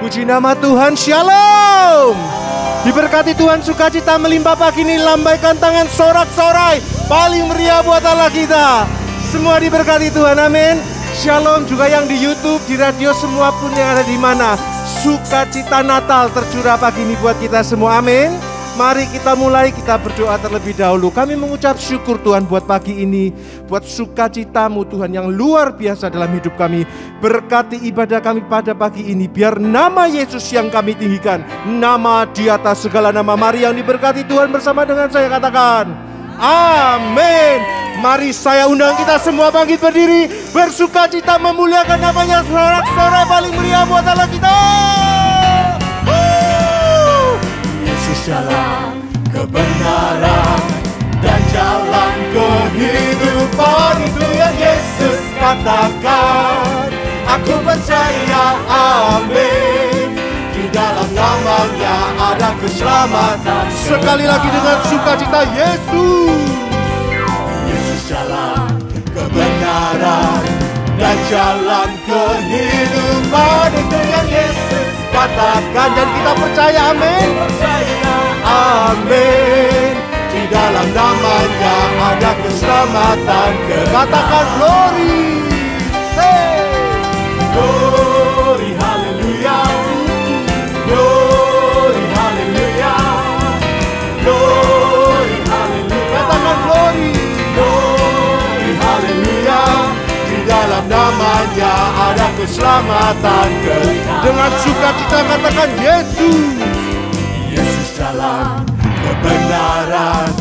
Puji nama Tuhan, Shalom. Diberkati Tuhan, sukacita melimpah pagi ini. Lambaikan tangan, sorak-sorai paling meriah buat Allah kita. Semua diberkati Tuhan, amin. Shalom juga yang di YouTube, di radio, semua pun yang ada di mana. Sukacita Natal tercurah pagi ini buat kita semua, amin. Mari kita mulai, kita berdoa terlebih dahulu. Kami mengucap syukur Tuhan buat pagi ini, buat sukacitamu Tuhan yang luar biasa dalam hidup kami. Berkati ibadah kami pada pagi ini, biar nama Yesus yang kami tinggikan, nama di atas segala nama. Mari yang diberkati Tuhan bersama dengan saya katakan, amin. Mari saya undang kita semua bangkit berdiri, bersukacita memuliakan namanya. Sorak-sorai paling meriah buat Allah kita. Jalan kebenaran dan jalan kehidupan, itu yang Yesus katakan. Aku percaya, amin. Di dalam namanya ada keselamatan. Sekali lagi dengan sukacita, Yesus. Yesus jalan kebenaran dan jalan kehidupan, itu yang Yesus katakan. Dan kita percaya, amin. Amin. Di dalam namanya ada keselamatan. Katakan glory. Say glory, haleluya. Glory, haleluya. Glory, haleluya. Katakan glory. Glory, haleluya. Di dalam namanya ada keselamatan. Dengan sukacita katakan Yesus. Yesus jalan kebenaran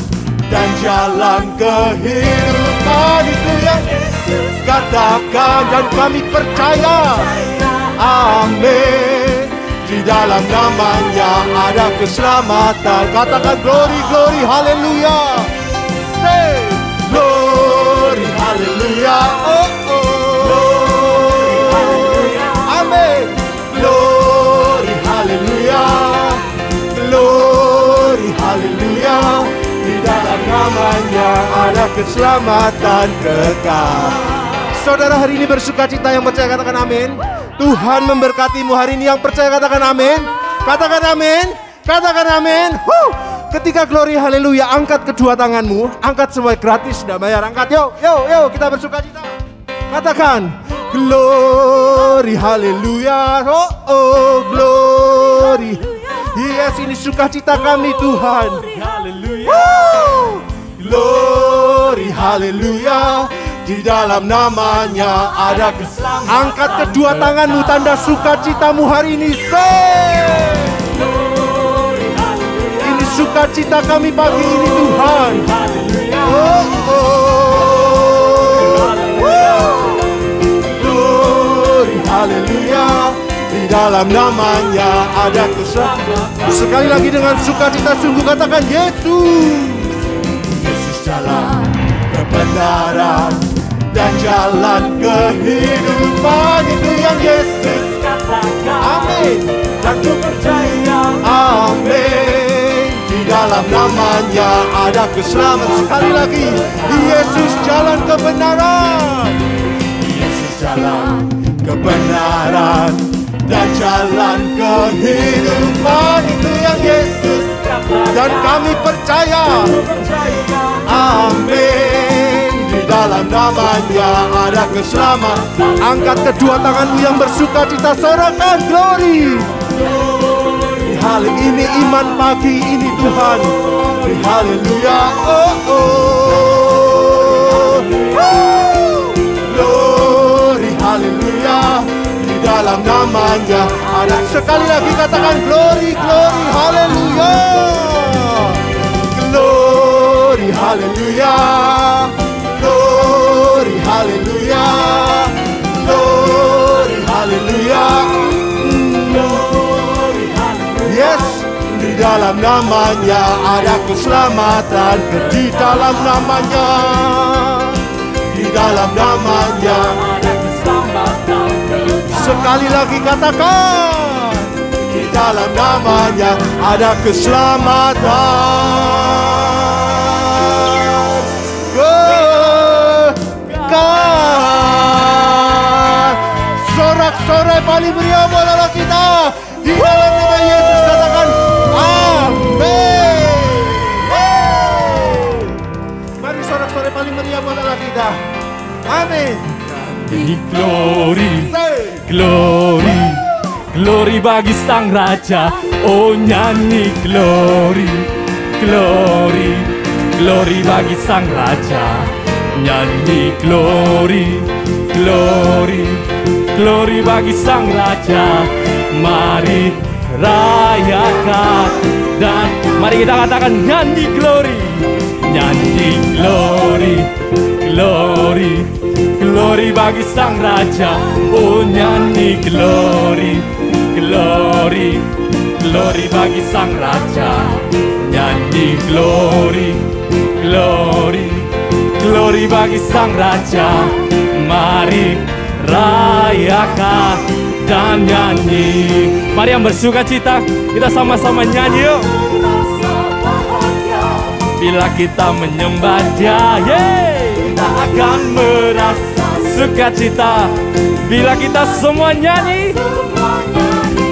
dan jalan kehidupan, itu yang Yesus katakan. Dan kami percaya, amin. Di dalam namanya ada keselamatan. Katakan glory, glory, haleluya. Say glory, haleluya. Oh, oh. Glory, haleluya. Amin. Glory, haleluya. Glory, haleluya. Di dalam namanya ada keselamatan kekal. Saudara, hari ini bersukacita, yang percaya katakan amin. Tuhan memberkatimu hari ini, yang percaya katakan amin. Katakan amin. Katakan amin. Ketika glory haleluya, angkat kedua tanganmu. Angkat semua, gratis, tidak bayar. Angkat, yuk, yuk, yuk, kita bersukacita. Katakan glory haleluya. Oh, oh, glory. Yes, ini sukacita kami Tuhan. Glory, haleluya. Di dalam namanya ada keselamatan. Angkat kedua tanganmu, tanda sukacitamu hari ini. Say ini sukacita kami pagi ini Tuhan. Oh, oh. Glory, haleluya. Di dalam namanya ada keselamatan. Sekali lagi dengan sukacita sungguh katakan Yesus. Yesus jalan kebenaran dan jalan kehidupan, itu yang Yesus katakan. Amin. Dan ku percaya, amin. Di dalam namanya ada keselamatan. Sekali lagi, Yesus jalan kebenaran. Yesus jalan kebenaran dan jalan kehidupan, itu yang Yesus katakan. Dan kami percaya, amin. Di dalam namanya ada keselamatan. angkat kedua tanganmu yang bersukacita, sorakan glory. Hal ini iman pagi ini Tuhan. Haleluya. Oh, oh. Glory, haleluya. Di dalam namanya ada. Sekali lagi katakan glory, glory, haleluya. Glory, haleluya. Glory, haleluya. Glory, haleluya. Glory, haleluya. Yes, di dalam namanya ada keselamatan. Di dalam namanya, di dalam namanya ada keselamatan. sekali lagi katakan, di dalam namanya ada keselamatan. Sorak-sorai paling meriah buat Allah kita. Di dalam nama Yesus katakan amin. Mari sorak-sorai paling meriah buat Allah kita. Amin. Glory, glory, glory bagi Sang Raja. Oh nyanyi glory, glory, glory bagi Sang Raja. Nyanyi glory, glory, glory bagi Sang Raja. Mari rayakan dan mari kita katakan nyanyi glory, nyanyi glory, glory, glory bagi Sang Raja. Oh nyanyi glory, glory, glory bagi Sang Raja. Nyanyi glory, glory, glory bagi Sang Raja. Mari rayakan dan nyanyi. Mari yang bersuka cita, kita sama-sama nyanyi yuk. Bila kita menyembah Dia, kita akan merasa sukacita. Bila kita semua nyanyi,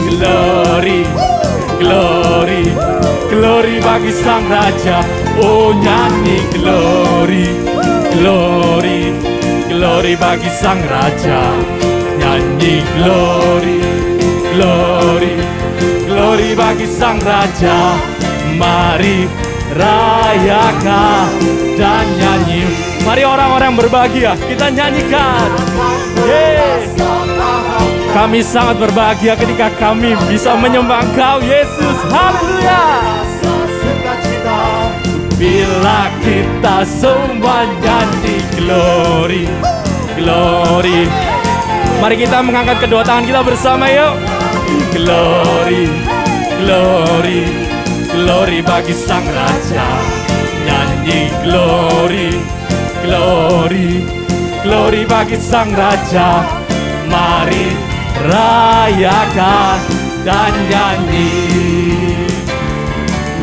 glory, glory, glory bagi Sang Raja. Oh nyanyi glory, glory, glory bagi Sang Raja. Nyanyi glory, glory, glory bagi Sang Raja. Mari rayakan dan nyanyi. Mari orang-orang berbahagia, kita nyanyikan. Kami sangat berbahagia ketika kami bisa menyembah Engkau Yesus. Haleluya. Bila kita semua nyanyi glory, glory. Mari kita mengangkat kedua tangan kita bersama yuk. Glory, glory, glory bagi Sang Raja. Nyanyi glory, glory, glory bagi Sang Raja. Mari rayakan dan nyanyi,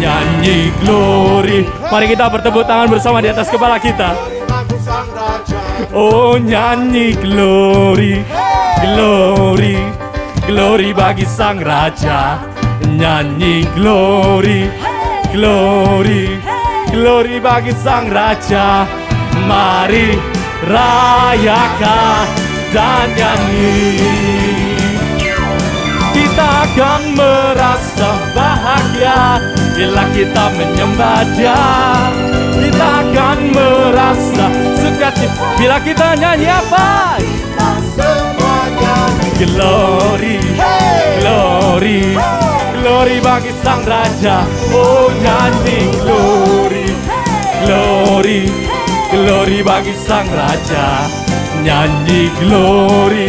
nyanyi glory. Mari kita bertepuk tangan bersama di atas kepala kita. Oh nyanyi glory, glory, glory bagi Sang Raja. Nyanyi glory, glory, glory bagi Sang Raja. Mari rayakan dan nyanyi. Kita akan merasa bahagia bila kita menyembah Dia. Kita akan merasa sukacita bila kita nyanyi apa? Kita semua nyanyi Glory, glory, glory bagi Sang Raja. Oh nyanyi glory, glory, glory bagi Sang Raja. Nyanyi glory,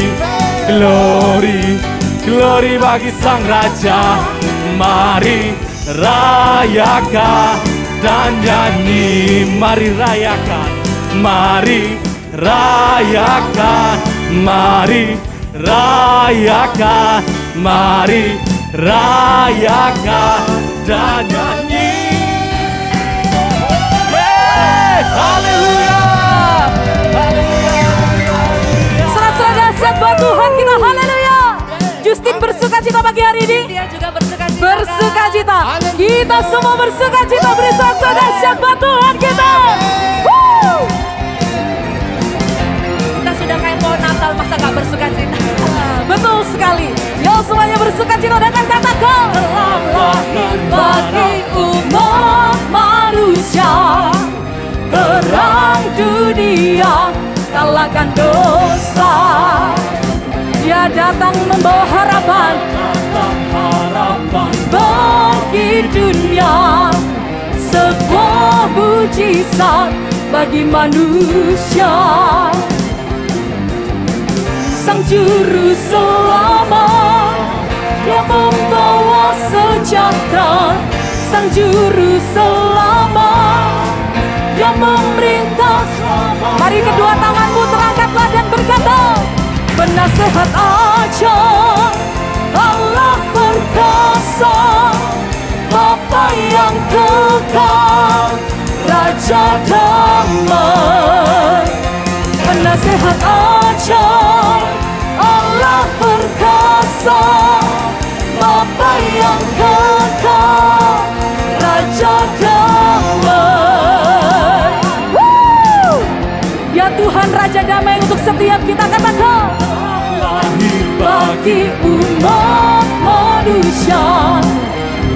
glory, glory bagi Sang Raja. Mari rayakan dan nyanyi. Mari rayakan, mari rayakan, mari rayakan, mari rayakan dan nyanyi. Haleluya, haleluya. Sorak-sorai dahsyat buat Tuhan kita, haleluya. Justin bersuka cita pagi hari ini. Dia juga bersuka cita. Bersuka cita. Kita semua bersuka cita. Beri sorak-sorai dahsyat buat Tuhan kita. Kita sudah kayak pohon Natal, masa gak bersuka cita? Betul sekali. Yo semuanya bersuka cita dengan kata keselamatan bagi umat manusia. Terang dunia, kalahkan dosa. Dia datang membawa harapan, bagi dunia, sebuah mujizat bagi manusia. Sang juru selamat, Dia membawa sejahtera. Sang juru selamat, Dia memerintah. Mari kedua tanganmu terangkatlah dan berkata, penasehat ajar, Allah perkasa, Bapa yang kekal, Raja damai. Penasehat ajar, Allah perkasa, Bapa yang kekal, Raja damai. Ya Tuhan Raja damai untuk setiap kita, katakan. Bagi umat manusia,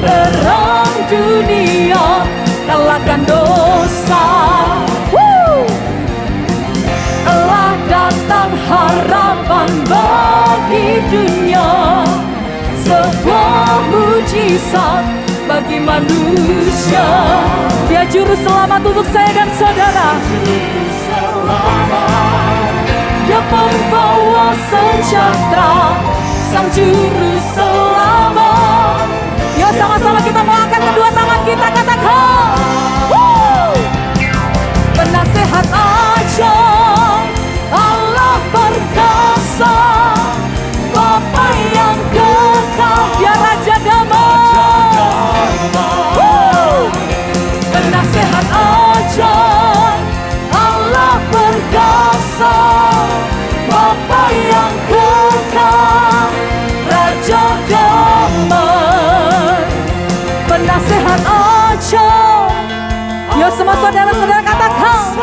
terang dunia, kalahkan dosa. Telah datang harapan bagi dunia, sebuah mujizat bagi manusia. Dia juru selamat untuk saya dan saudara. Dia pembawa sejahtera, sang juru selamat. Ya sama-sama kita mau angkat kedua tangan kita, katakan. Penasehat ajaib, Allah perkasa, Bapa yang kekal, Dia Raja damai. Penasehat ajaib, Allah perkasa, Bapa yang kekal, Raja damai. Penasehat ajaib. Ya semua saudara-saudara katakan.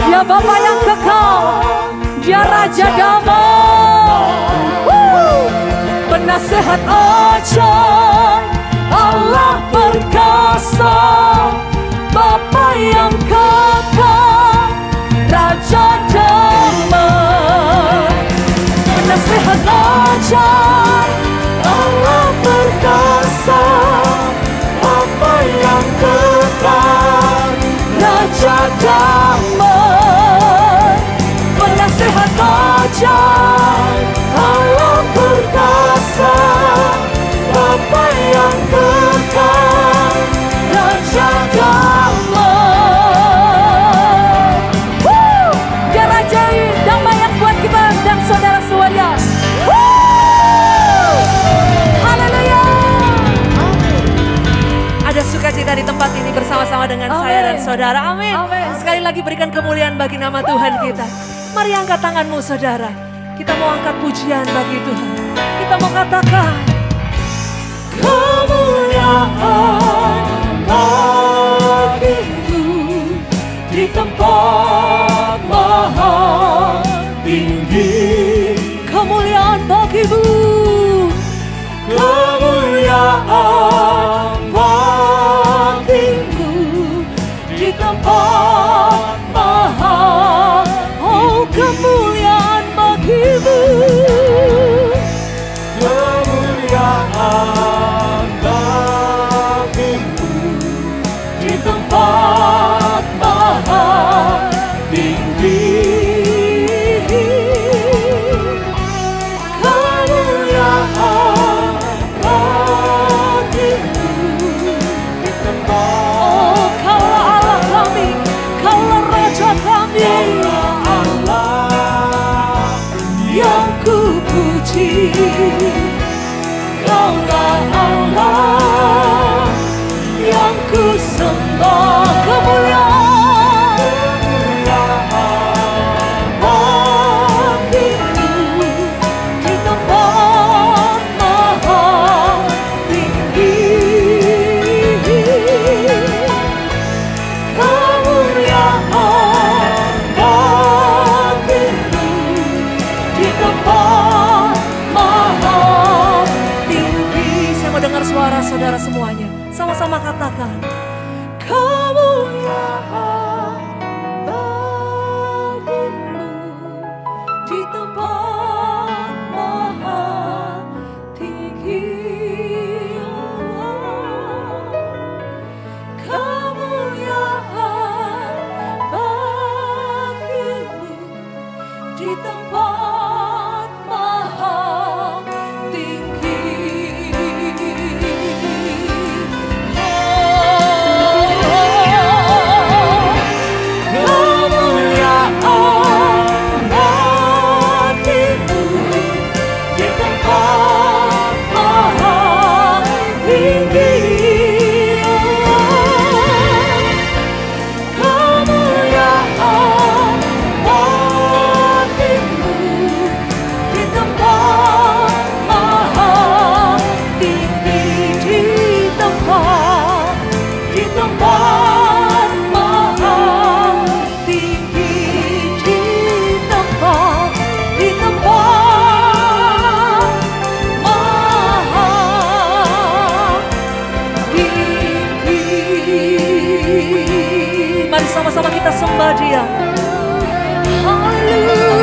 Dia Bapa yang kekal, Dia Raja damai. Penasehat ajaib, Allah perkasa, Bapa yang kekal, Raja damai. Penasehat ajaib, Allah perkasa, Bapa yang kekal, Raja damai. Penasehat ajaib, Allah perkasa, Bapa yang kekal, Raja damai. Dia Raja damai yang buat kita dan saudara semuanya. Haleluya. Ada sukacita di tempat ini bersama-sama dengan saya dan saudara. Amin. Sekali lagi berikan kemuliaan bagi nama Tuhan kita. Mari angkat tanganmu saudara. Kita mau angkat pujian bagi Tuhan. Kita mau katakan kemuliaan bagimu di tempat maha tinggi. Kemuliaan bagimu, kemuliaan bagimu di tempat maha. Oh kemuliaan bagimu, kemuliaan bagimu di tempat maha tinggi. Kemuliaan bagimu di tempat. Oh Kaulah Allah kami, Kaulah Raja kami, Allah yang ku puji. Kaulah Allah yang ku sembah. Kemuliaan bagimu di tempat maha tinggi. Kemuliaan bagimu di tempat maha tinggi. Saya mau dengar suara saudara semuanya. Sama-sama katakan. Kemuliaan bagimu di tempat maha tinggi. Kemuliaan bagimu di tempat maha tinggi. bersama-sama kita sembah Dia. Haleluya.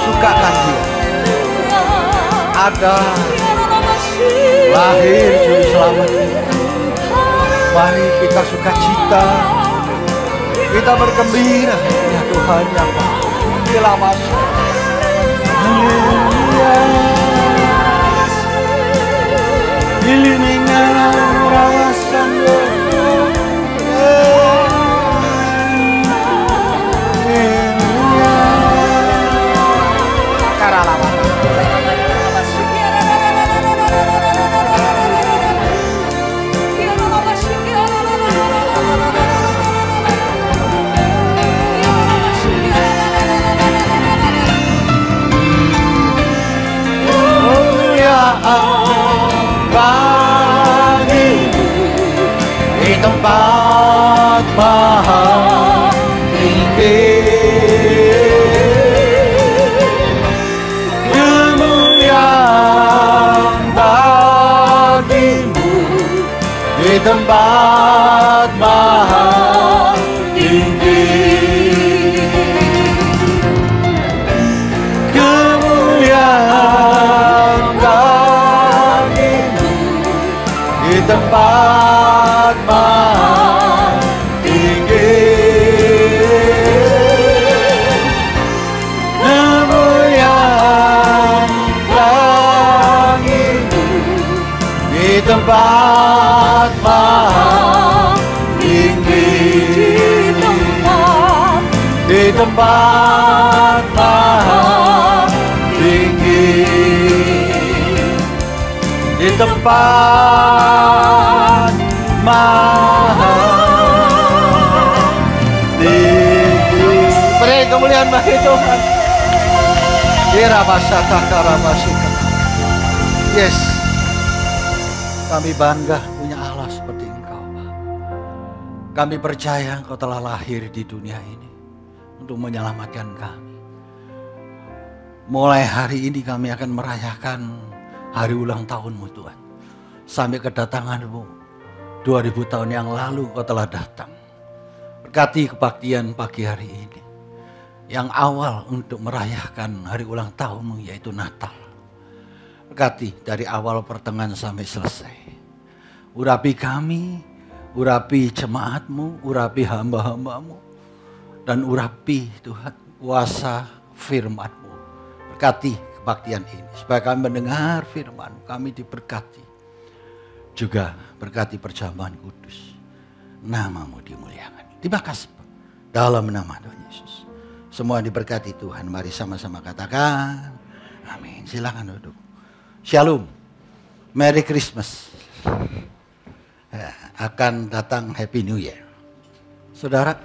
Sukakan Dia. Ada lahir juru selamat kita. Mari kita sukacita, kita bergembira. Ya Tuhan yang Maha. Bila masuk. Haleluya. Iliningan rawasan di tempat maha tinggi, kemuliaan bagimu di tempat maha tinggi, kemuliaan bagimu di tempat maha tinggi, kemuliaan bagimu di tempat maha tinggi, di tempat maha tinggi, di tempat maha tinggi. Beri kemuliaan bagi Tuhan. Yes, kami bangga punya Allah seperti Engkau. Kami percaya Engkau telah lahir di dunia ini untuk menyelamatkan kami. Mulai hari ini kami akan merayakan hari ulang tahun-Mu Tuhan. Sampai kedatangan-Mu 2000 tahun yang lalu Engkau telah datang. Berkati kebaktian pagi hari ini. Yang awal untuk merayakan hari ulang tahun-Mu yaitu Natal. Berkati dari awal pertengahan sampai selesai. Urapi kami, urapi jemaat-Mu, urapi hamba-hamba-Mu. Dan urapi Tuhan kuasa firman-Mu. Berkati kebaktian ini. Supaya kami mendengar firman, kami diberkati. Juga berkati perjamuan kudus. Nama-Mu dimuliakan. Terima kasih dalam nama Tuhan Yesus. Semua diberkati Tuhan. Mari sama-sama katakan amin. Silakan duduk. Shalom. Merry Christmas. Akan datang Happy New Year. Saudara,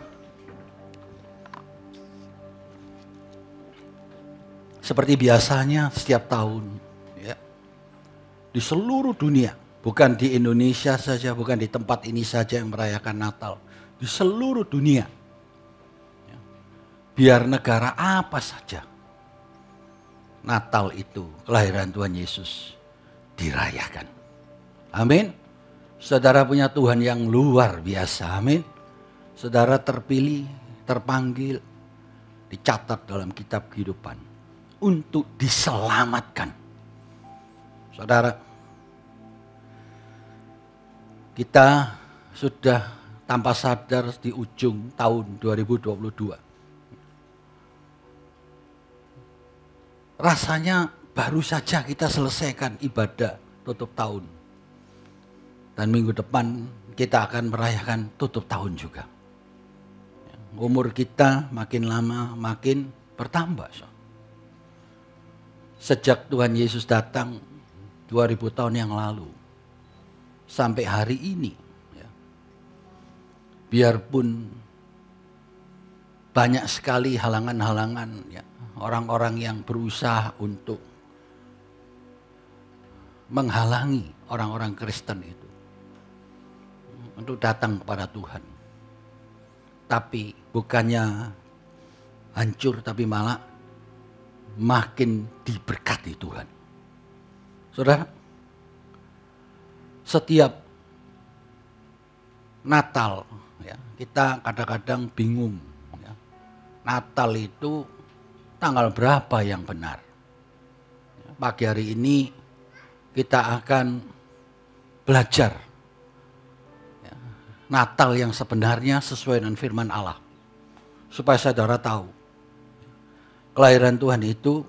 seperti biasanya setiap tahun ya, di seluruh dunia, bukan di Indonesia saja, bukan di tempat ini saja yang merayakan Natal, di seluruh dunia, ya, biar negara apa saja, Natal itu kelahiran Tuhan Yesus dirayakan. Amin. Saudara punya Tuhan yang luar biasa. Amin. Saudara terpilih, terpanggil, dicatat dalam kitab kehidupan untuk diselamatkan. Saudara, kita sudah tanpa sadar di ujung tahun 2022. Rasanya baru saja kita selesaikan ibadah tutup tahun. Dan minggu depan kita akan merayakan tutup tahun juga. Umur kita makin lama makin bertambah. Sejak Tuhan Yesus datang 2000 tahun yang lalu sampai hari ini, ya, biarpun banyak sekali halangan-halangan, ya, orang-orang yang berusaha untuk menghalangi orang-orang Kristen itu untuk datang kepada Tuhan. Tapi bukannya hancur, tapi malah makin diberkati Tuhan. Saudara, setiap Natal, ya, kita kadang-kadang bingung. Ya, Natal itu tanggal berapa yang benar? Ya, pagi hari ini kita akan belajar Natal yang sebenarnya sesuai dengan firman Allah. Supaya saudara tahu, kelahiran Tuhan itu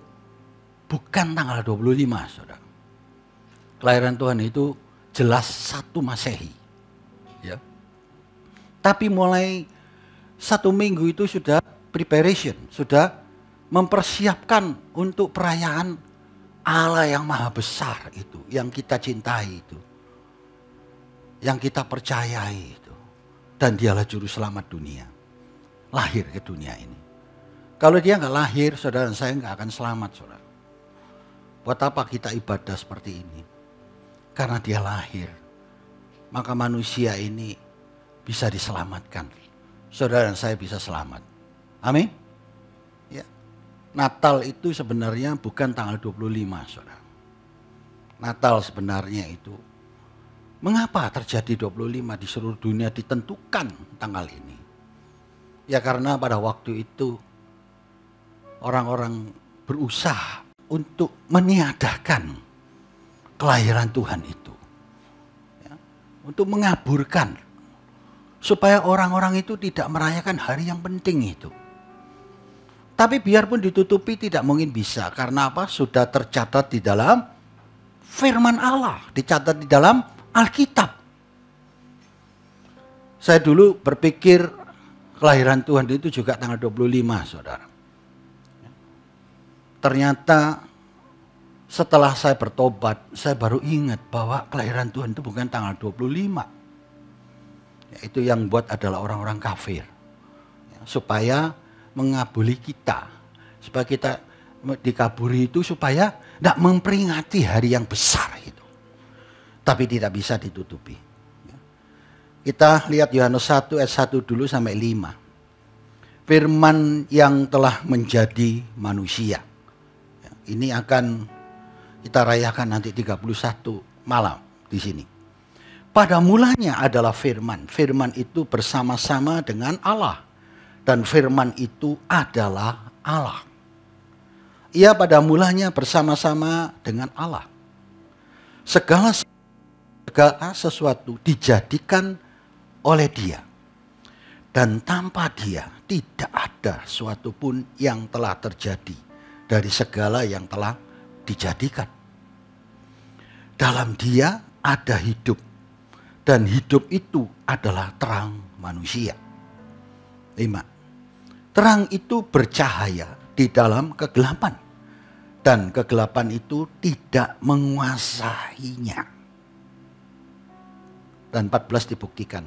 bukan tanggal 25, saudara. Kelahiran Tuhan itu jelas 1 Masehi. Ya. Tapi mulai 1 minggu itu sudah preparation, sudah mempersiapkan untuk perayaan Allah yang maha besar itu, yang kita cintai itu, yang kita percayai itu. Dan dialah juru selamat dunia. Lahir ke dunia ini. Kalau dia nggak lahir, saudara dan saya nggak akan selamat, saudara. Buat apa kita ibadah seperti ini? Karena dia lahir. Maka manusia ini bisa diselamatkan. Saudara dan saya bisa selamat. Amin. Ya. Natal itu sebenarnya bukan tanggal 25, saudara. Natal sebenarnya itu, mengapa terjadi 25 di seluruh dunia ditentukan tanggal ini? Ya karena pada waktu itu orang-orang berusaha untuk meniadakan kelahiran Tuhan itu. Ya, untuk mengaburkan. Supaya orang-orang itu tidak merayakan hari yang penting itu. Tapi biarpun ditutupi tidak mungkin bisa. Karena apa? Sudah tercatat di dalam firman Allah. Dicatat di dalam Alkitab. Saya dulu berpikir kelahiran Tuhan itu juga tanggal 25, saudara. Ternyata setelah saya bertobat, saya baru ingat bahwa kelahiran Tuhan itu bukan tanggal 25. Ya, itu yang buat adalah orang-orang kafir. Ya, supaya mengabuli kita. Supaya kita dikaburi itu supaya tidak memperingati hari yang besar itu. Tapi tidak bisa ditutupi. Kita lihat Yohanes 1 ayat 1 dulu sampai 5. Firman yang telah menjadi manusia. Ini akan kita rayakan nanti 31 malam di sini. Pada mulanya adalah firman. Firman itu bersama-sama dengan Allah. Dan firman itu adalah Allah. Ia pada mulanya bersama-sama dengan Allah. Segala sesuatu dijadikan oleh Dia. Dan tanpa Dia tidak ada suatu pun yang telah terjadi dari segala yang telah dijadikan. Dalam Dia ada hidup. Dan hidup itu adalah terang manusia. 5. Terang itu bercahaya di dalam kegelapan, dan kegelapan itu tidak menguasainya. Dan 14 dibuktikan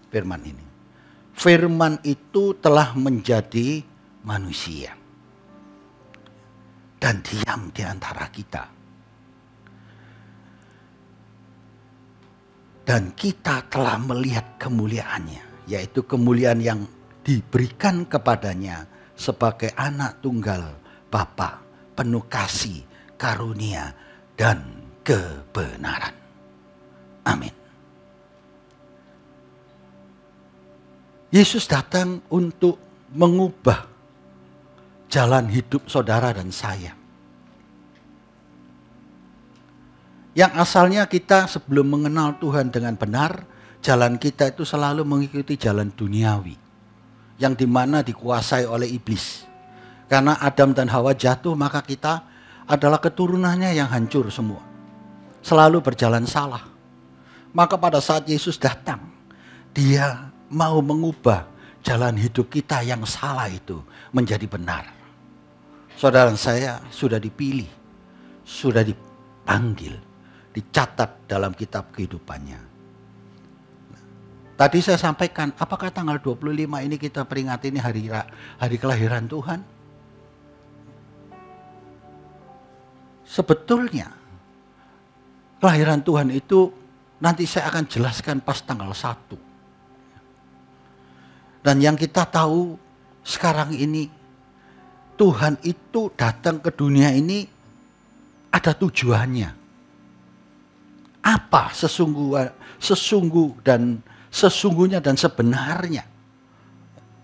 firman ini. Firman itu telah menjadi manusia dan diam di antara kita. Dan kita telah melihat kemuliaannya, yaitu kemuliaan yang diberikan kepadanya sebagai anak tunggal Bapa, penuh kasih, karunia, dan kebenaran. Amin. Yesus datang untuk mengubah jalan hidup saudara dan saya. Yang asalnya kita sebelum mengenal Tuhan dengan benar, jalan kita itu selalu mengikuti jalan duniawi, yang dimana dikuasai oleh iblis. Karena Adam dan Hawa jatuh, maka kita adalah keturunannya yang hancur semua. Selalu berjalan salah. Maka pada saat Yesus datang, dia mau mengubah jalan hidup kita yang salah itu menjadi benar. Saudara saya sudah dipilih, sudah dipanggil, dicatat dalam kitab kehidupannya. Tadi saya sampaikan, apakah tanggal 25 ini kita peringati ini hari kelahiran Tuhan? Sebetulnya kelahiran Tuhan itu nanti saya akan jelaskan pas tanggal 1. Dan yang kita tahu sekarang ini, Tuhan itu datang ke dunia ini ada tujuannya. Apa sesungguhnya dan sebenarnya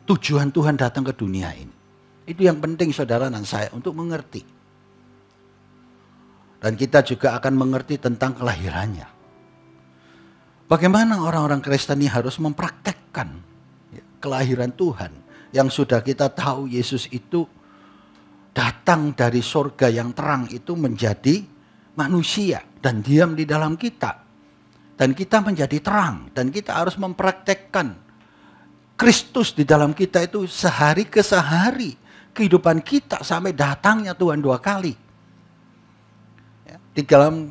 tujuan Tuhan datang ke dunia ini. Itu yang penting saudara dan saya untuk mengerti. Dan kita juga akan mengerti tentang kelahirannya. Bagaimana orang-orang Kristen ini harus mempraktekkan kelahiran Tuhan. Yang sudah kita tahu Yesus itu datang dari surga yang terang itu menjadi manusia dan diam di dalam kita. Dan kita menjadi terang. Dan kita harus mempraktekkan Kristus di dalam kita itu sehari ke sehari. Kehidupan kita sampai datangnya Tuhan 2 kali. Di dalam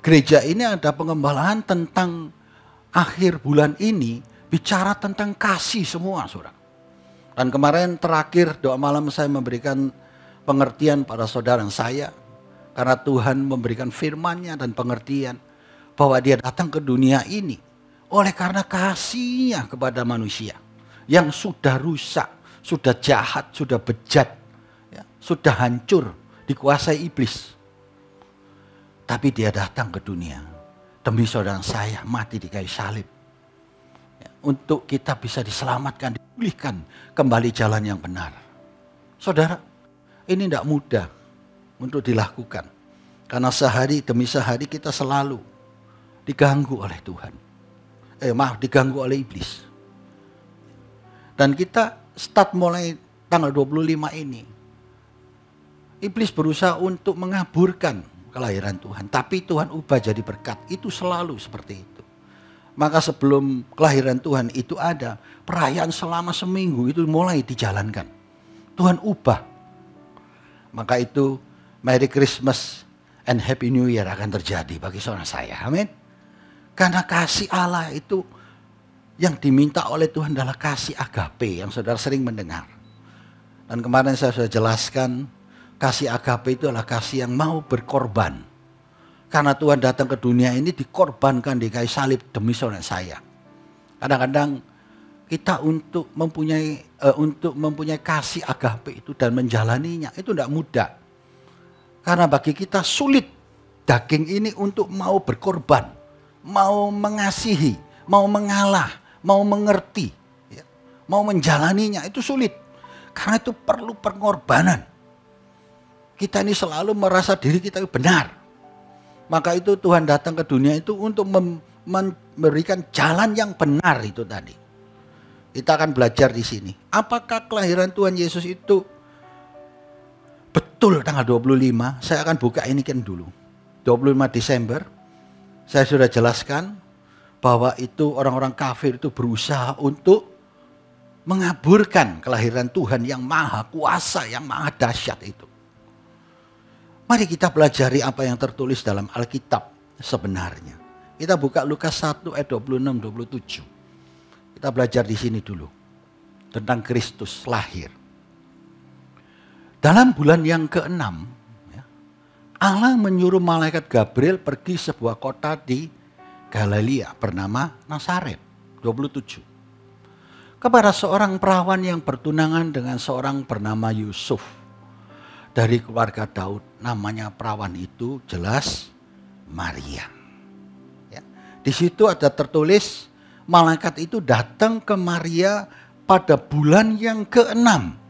gereja ini ada pengembalaan tentang akhir bulan ini. Bicara tentang kasih semua, saudara. Dan kemarin terakhir doa malam saya memberikan pengertian pada saudara saya. Karena Tuhan memberikan firman-Nya dan pengertian bahwa dia datang ke dunia ini oleh karena kasih-Nya kepada manusia yang sudah rusak, sudah jahat, sudah bejat, ya, sudah hancur, dikuasai iblis. Tapi dia datang ke dunia demi saudara saya mati di kayu salib. Ya, untuk kita bisa diselamatkan, dipulihkan kembali jalan yang benar. Saudara, ini tidak mudah untuk dilakukan. Karena sehari demi sehari kita selalu diganggu oleh Tuhan. Diganggu oleh iblis. Dan kita start mulai tanggal 25 ini. Iblis berusaha untuk mengaburkan kelahiran Tuhan. Tapi Tuhan ubah jadi berkat. Itu selalu seperti itu. Maka sebelum kelahiran Tuhan itu ada, perayaan selama seminggu itu mulai dijalankan. Tuhan ubah. Maka itu Merry Christmas and Happy New Year akan terjadi bagi saudara saya. Amin. Karena kasih Allah itu yang diminta oleh Tuhan adalah kasih agape yang saudara sering mendengar. Dan kemarin saya sudah jelaskan kasih agape itu adalah kasih yang mau berkorban. Karena Tuhan datang ke dunia ini dikorbankan di kayu salib demi saudara saya. Kadang-kadang kita untuk mempunyai kasih agape itu dan menjalaninya itu tidak mudah. Karena bagi kita sulit daging ini untuk mau berkorban, mau mengasihi, mau mengalah, mau mengerti, ya, mau menjalaninya itu sulit. Karena itu perlu pengorbanan. Kita ini selalu merasa diri kita benar. Maka itu Tuhan datang ke dunia itu untuk memberikan jalan yang benar itu tadi. Kita akan belajar di sini. Apakah kelahiran Tuhan Yesus itu betul tanggal 25? Saya akan buka ini kan dulu. 25 Desember. Saya sudah jelaskan bahwa itu orang-orang kafir itu berusaha untuk mengaburkan kelahiran Tuhan yang maha kuasa, yang maha dahsyat itu. Mari kita pelajari apa yang tertulis dalam Alkitab sebenarnya. Kita buka Lukas 1 ayat 26-27. Kita belajar di sini dulu tentang Kristus lahir. Dalam bulan yang ke-6, Allah menyuruh malaikat Gabriel pergi sebuah kota di Galilea bernama Nazaret. 27. Kepada seorang perawan yang bertunangan dengan seorang bernama Yusuf dari keluarga Daud. Namanya perawan itu jelas Maria. Ya. Di situ ada tertulis malaikat itu datang ke Maria pada bulan yang ke-6.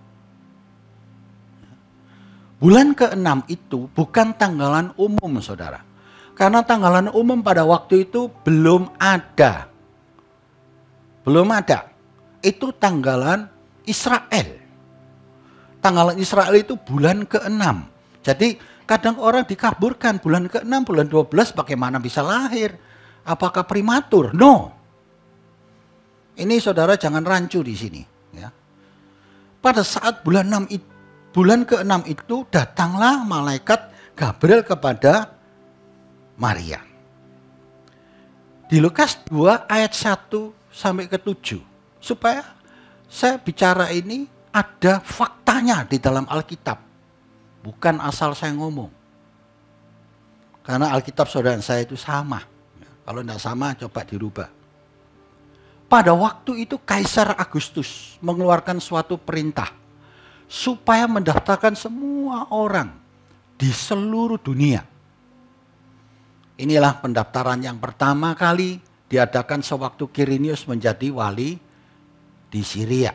Bulan ke-6 itu bukan tanggalan umum, saudara. Karena tanggalan umum pada waktu itu belum ada. Belum ada. Itu tanggalan Israel. Tanggalan Israel itu bulan ke-6. Jadi kadang orang dikaburkan bulan ke-6, bulan 12 bagaimana bisa lahir? Apakah prematur? No. Ini saudara jangan rancu di sini. Ya. Pada saat bulan ke-6 itu datanglah malaikat Gabriel kepada Maria. Di Lukas 2 ayat 1 sampai ke 7. Supaya saya bicara ini ada faktanya di dalam Alkitab. Bukan asal saya ngomong. Karena Alkitab saudara saya itu sama. Kalau tidak sama coba dirubah. Pada waktu itu Kaisar Agustus mengeluarkan suatu perintah. Supaya mendaftarkan semua orang di seluruh dunia. Inilah pendaftaran yang pertama kali diadakan sewaktu Quirinius menjadi wali di Syria.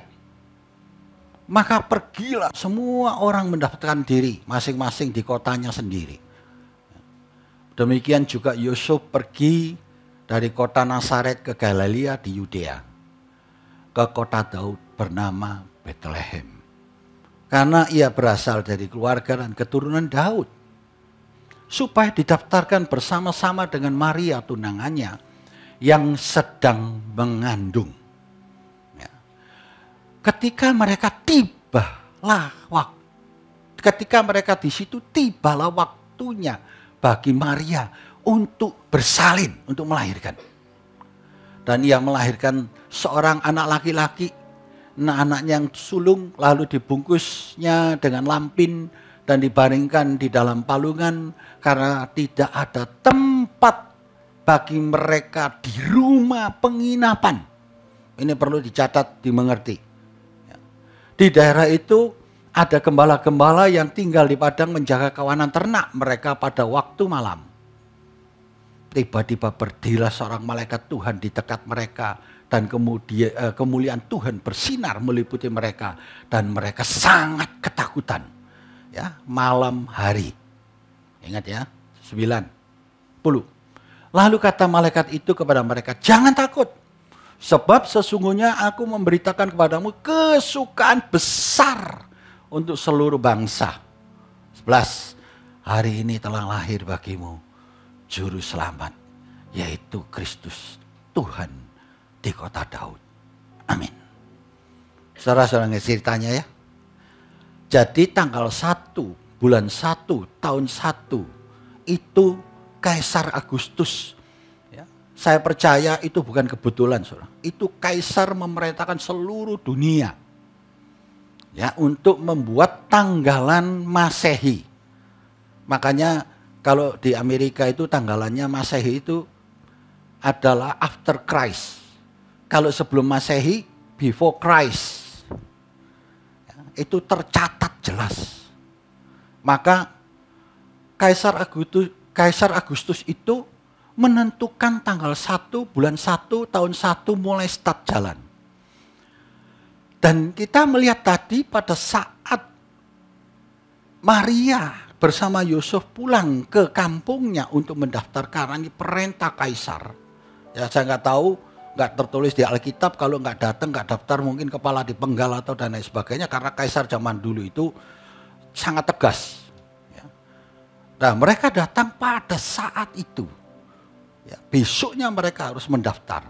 Maka pergilah semua orang mendaftarkan diri masing-masing di kotanya sendiri. Demikian juga Yusuf pergi dari kota Nazaret ke Galilea di Yudea, ke kota Daud bernama Bethlehem. Karena ia berasal dari keluarga dan keturunan Daud. Supaya didaftarkan bersama-sama dengan Maria tunangannya yang sedang mengandung. Ketika mereka di situ tibalah waktunya bagi Maria untuk bersalin, untuk melahirkan. Dan ia melahirkan seorang anak laki-laki, anaknya yang sulung, lalu dibungkusnya dengan lampin dan dibaringkan di dalam palungan karena tidak ada tempat bagi mereka di rumah penginapan. Ini perlu dicatat, dimengerti. Di daerah itu ada gembala-gembala yang tinggal di padang menjaga kawanan ternak mereka pada waktu malam. Tiba-tiba berdirilah seorang malaikat Tuhan di dekat mereka dan kemudian kemuliaan Tuhan bersinar meliputi mereka dan mereka sangat ketakutan. Ya, malam hari. Ingat ya, 9. Lalu kata malaikat itu kepada mereka, jangan takut. Sebab sesungguhnya aku memberitakan kepadamu kesukaan besar untuk seluruh bangsa. 11. Hari ini telah lahir bagimu Juru Selamat, yaitu Kristus Tuhan di kota Daud. Amin. Saudara-saudara ceritanya ya. Jadi tanggal 1, bulan 1, tahun 1, itu Kaisar Agustus. Saya percaya itu bukan kebetulan, saudara. Itu kaisar memerintahkan seluruh dunia ya untuk membuat tanggalan Masehi. Makanya kalau di Amerika itu tanggalannya Masehi itu adalah after Christ. Kalau sebelum Masehi, before Christ. Ya, itu tercatat jelas. Maka Kaisar Agustus itu menentukan tanggal 1 bulan 1 tahun 1 mulai start jalan. Dan kita melihat tadi pada saat Maria bersama Yusuf pulang ke kampungnya untuk mendaftar karena ini perintah kaisar. Ya saya nggak tahu, nggak tertulis di Alkitab, kalau nggak datang nggak daftar mungkin kepala dipenggal atau dan lain sebagainya karena kaisar zaman dulu itu sangat tegas. Ya. Nah mereka datang pada saat itu. Ya, besoknya mereka harus mendaftar.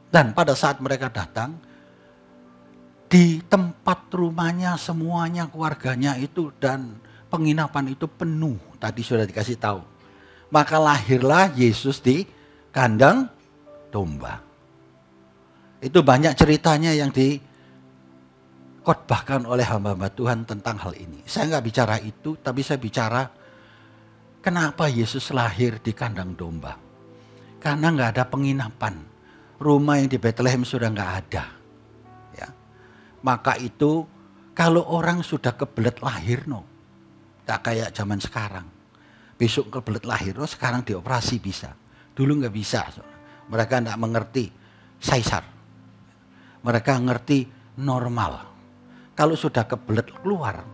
Dan pada saat mereka datang, di tempat rumahnya semuanya keluarganya itu dan penginapan itu penuh. Tadi sudah dikasih tahu. Maka lahirlah Yesus di kandang domba. Itu banyak ceritanya yang dikotbahkan oleh hamba-hamba Tuhan tentang hal ini. Saya nggak bicara itu, tapi saya bicara kenapa Yesus lahir di kandang domba. Karena nggak ada penginapan. Rumah yang di Bethlehem sudah nggak ada. Ya. Maka itu kalau orang sudah kebelet lahir, tak kayak zaman sekarang. Besok kebelet lahir, sekarang dioperasi bisa. Dulu nggak bisa. Mereka nggak mengerti Caesar. Mereka ngerti normal. Kalau sudah kebelet keluar,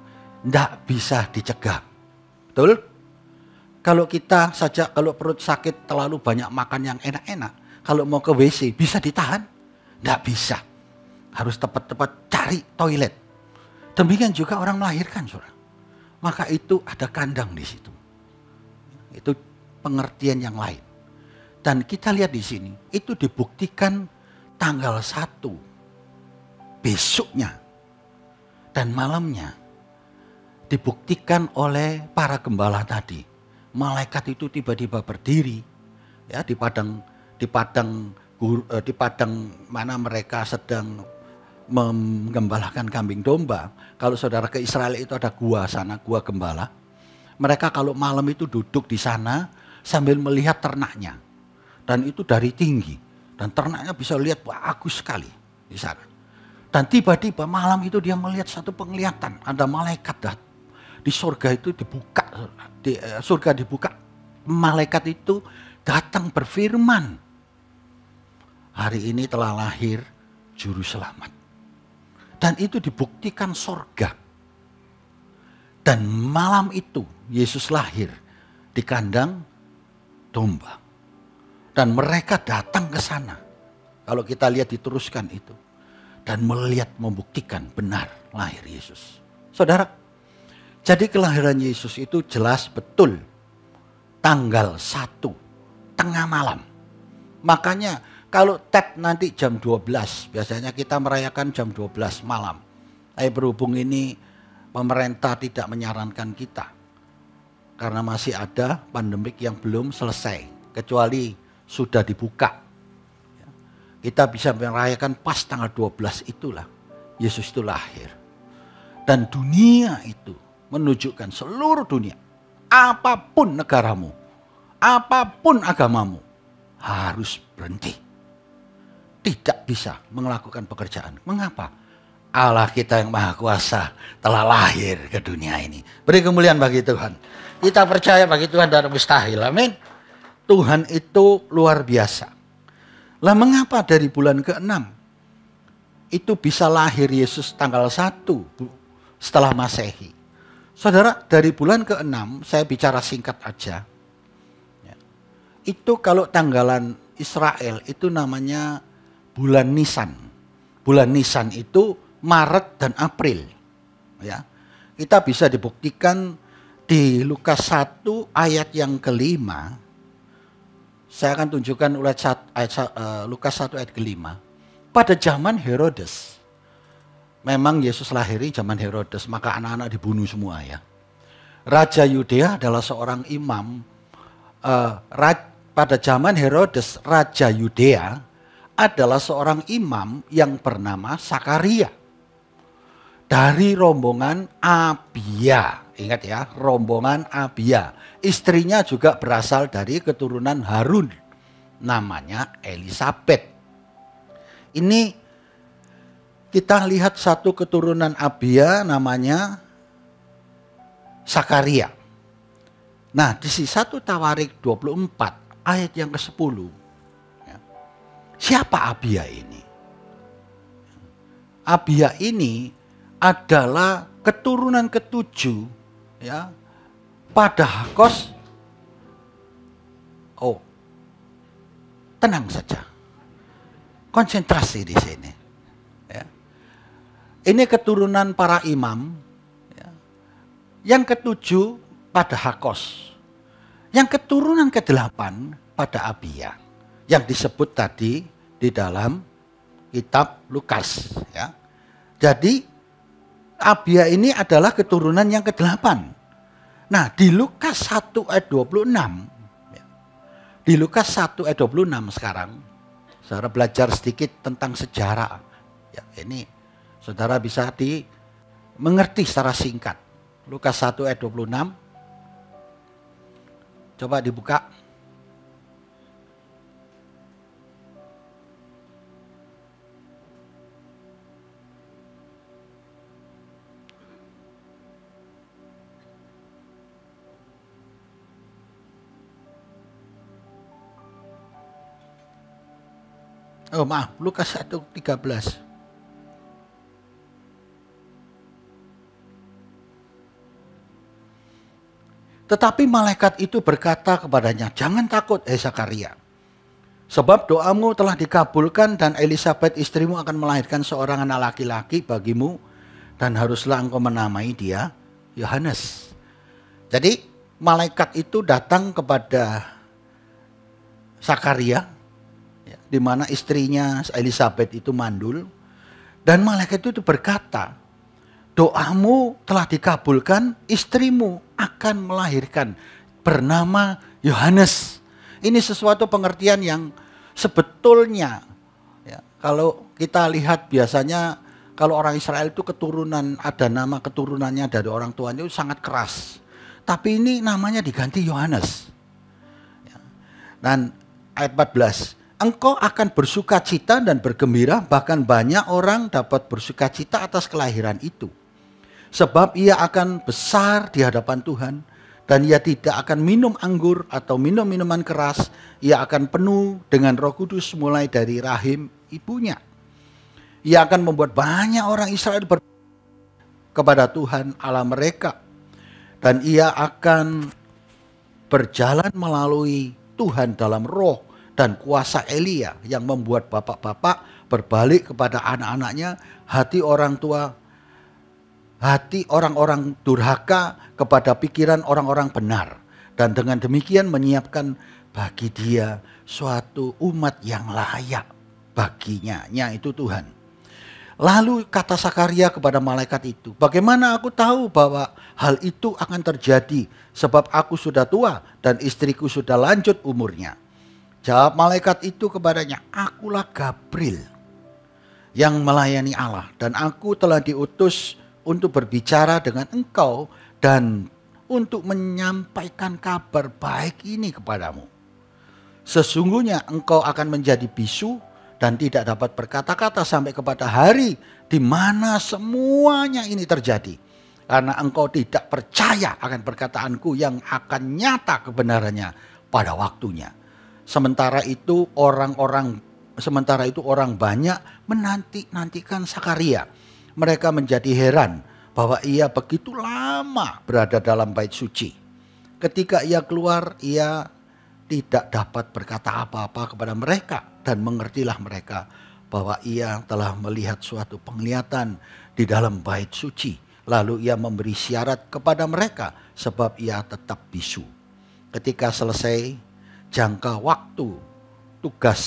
nggak bisa dicegah. Betul? Kalau kita saja, kalau perut sakit terlalu banyak makan yang enak-enak. Kalau mau ke WC, bisa ditahan? Nggak bisa. Harus tepat-tepat cari toilet. Demikian juga orang melahirkan, saudara. Maka itu ada kandang di situ. Itu pengertian yang lain. Dan kita lihat di sini, itu dibuktikan tanggal 1. Besoknya dan malamnya dibuktikan oleh para gembala tadi. Malaikat itu tiba-tiba berdiri ya di padang mana mereka sedang menggembalakan kambing domba. Kalau saudara ke Israel itu ada gua sana, gua gembala. Mereka kalau malam itu duduk di sana sambil melihat ternaknya. Dan itu dari tinggi. Dan ternaknya bisa lihat bagus sekali di sana. Dan tiba-tiba malam itu dia melihat satu penglihatan. Ada malaikat di surga itu dibuka. Surga dibuka. Malaikat itu datang berfirman. Hari ini telah lahir juru selamat. Dan itu dibuktikan surga. Dan malam itu Yesus lahir di kandang domba. Dan mereka datang ke sana. Kalau kita lihat diteruskan itu. Dan melihat membuktikan benar lahir Yesus. Saudara, jadi kelahiran Yesus itu jelas betul. Tanggal 1, tengah malam. Makanya kalau tap nanti jam 12, biasanya kita merayakan jam 12 malam. Tapi berhubung ini pemerintah tidak menyarankan kita. Karena masih ada pandemik yang belum selesai. Kecuali sudah dibuka. Kita bisa merayakan pas tanggal 12 itulah Yesus itu lahir. Dan dunia itu menunjukkan seluruh dunia. Apapun negaramu, apapun agamamu harus berhenti. Tidak bisa melakukan pekerjaan. Mengapa? Allah kita yang maha kuasa telah lahir ke dunia ini. Beri kemuliaan bagi Tuhan. Kita percaya bagi Tuhan dan mustahil. Amin. Tuhan itu luar biasa. Lah mengapa dari bulan ke-6 itu bisa lahir Yesus tanggal 1 setelah Masehi? Saudara, dari bulan ke-6 saya bicara singkat aja. Itu kalau tanggalan Israel itu namanya bulan Nisan. Bulan Nisan itu Maret dan April. Ya. Kita bisa dibuktikan di Lukas 1 ayat yang ke-5. Saya akan tunjukkan Lukas 1 ayat ke-5. Pada zaman Herodes. Memang Yesus lahiri zaman Herodes. Maka anak-anak dibunuh semua ya. Raja Yudea adalah seorang imam. Pada zaman Herodes, Raja Yudea adalah seorang imam yang bernama Sakaria. Dari rombongan Abia. Ingat ya, rombongan Abia. Istrinya juga berasal dari keturunan Harun. Namanya Elisabeth. Ini kita lihat satu keturunan Abia namanya Sakaria. Nah di 1 Tawarik 24 ayat yang ke-10. Ya. Siapa Abia ini? Abia ini adalah keturunan ke-7 ya pada Hakos. Oh, tenang saja, konsentrasi di sini. Ya. Ini keturunan para imam. Ya. Yang ke-7 pada Hakos. Yang keturunan ke-8 pada Abia. Yang disebut tadi di dalam kitab Lukas. Ya. Jadi Abia ini adalah keturunan yang ke-8. Nah, di Lukas 1 ayat 26. Di Lukas 1 ayat 26 sekarang. Saudara belajar sedikit tentang sejarah. Ya, ini saudara bisa mengerti secara singkat. Lukas 1 ayat 26. Coba dibuka. Oh maaf, Lukas 1:13. Tetapi malaikat itu berkata kepadanya, "Jangan takut, hai Zakaria. Sebab doamu telah dikabulkan dan Elisabet istrimu akan melahirkan seorang anak laki-laki bagimu dan haruslah engkau menamai dia Yohanes." Jadi malaikat itu datang kepada Zakaria, di mana istrinya Elisabet itu mandul. Dan malaikat itu berkata, doamu telah dikabulkan, istrimu akan melahirkan bernama Yohanes. Ini sesuatu pengertian yang sebetulnya, ya, kalau kita lihat biasanya kalau orang Israel itu keturunan, ada nama keturunannya dari orang tuanya itu sangat keras. Tapi ini namanya diganti Yohanes. Ya. Dan ayat 14. Engkau akan bersuka cita dan bergembira, bahkan banyak orang dapat bersuka cita atas kelahiran itu. Sebab ia akan besar di hadapan Tuhan, dan ia tidak akan minum anggur atau minum minuman keras. Ia akan penuh dengan Roh Kudus mulai dari rahim ibunya. Ia akan membuat banyak orang Israel kepada Tuhan Allah mereka. Dan ia akan berjalan melalui Tuhan dalam roh dan kuasa Elia yang membuat bapak-bapak berbalik kepada anak-anaknya, hati orang-orang durhaka kepada pikiran orang-orang benar. Dan dengan demikian menyiapkan bagi dia suatu umat yang layak baginya, yaitu Tuhan. Lalu kata Zakaria kepada malaikat itu, bagaimana aku tahu bahwa hal itu akan terjadi, sebab aku sudah tua dan istriku sudah lanjut umurnya. Jawab malaikat itu kepadanya, akulah Gabriel yang melayani Allah, dan aku telah diutus untuk berbicara dengan engkau dan untuk menyampaikan kabar baik ini kepadamu. Sesungguhnya engkau akan menjadi bisu dan tidak dapat berkata-kata sampai kepada hari di mana semuanya ini terjadi. Karena engkau tidak percaya akan perkataanku yang akan nyata kebenarannya pada waktunya. Sementara itu orang banyak menanti-nantikan Zakaria. Mereka menjadi heran bahwa ia begitu lama berada dalam bait suci. Ketika ia keluar, ia tidak dapat berkata apa-apa kepada mereka, dan mengertilah mereka bahwa ia telah melihat suatu penglihatan di dalam bait suci. Lalu ia memberi syarat kepada mereka sebab ia tetap bisu. Ketika selesai jangka waktu tugas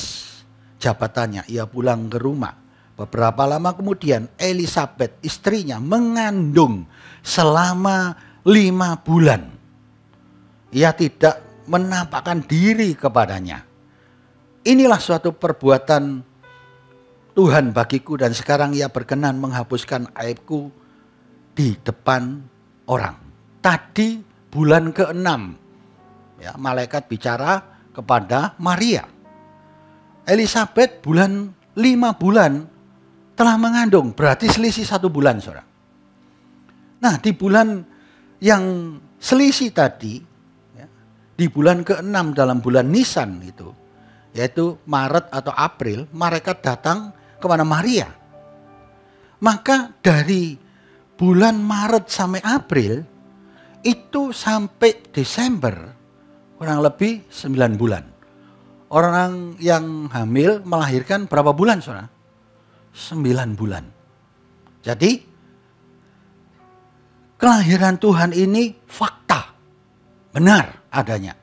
jabatannya, ia pulang ke rumah. Beberapa lama kemudian Elisabet istrinya mengandung selama 5 bulan. Ia tidak menampakkan diri kepadanya. Inilah suatu perbuatan Tuhan bagiku, dan sekarang ia berkenan menghapuskan aibku di depan orang. Tadi bulan ke-6, ya, malaikat bicara kepada Maria. Elisabet bulan 5 bulan telah mengandung, berarti selisih 1 bulan, saudara. Nah, di bulan yang selisih tadi, ya, di bulan ke-6 dalam bulan Nisan itu, yaitu Maret atau April, malaikat datang kepada Maria. Maka dari bulan Maret sampai April, itu sampai Desember, kurang lebih 9 bulan. Orang yang hamil melahirkan berapa bulan, saudara? 9 bulan. Jadi kelahiran Tuhan ini fakta, benar adanya.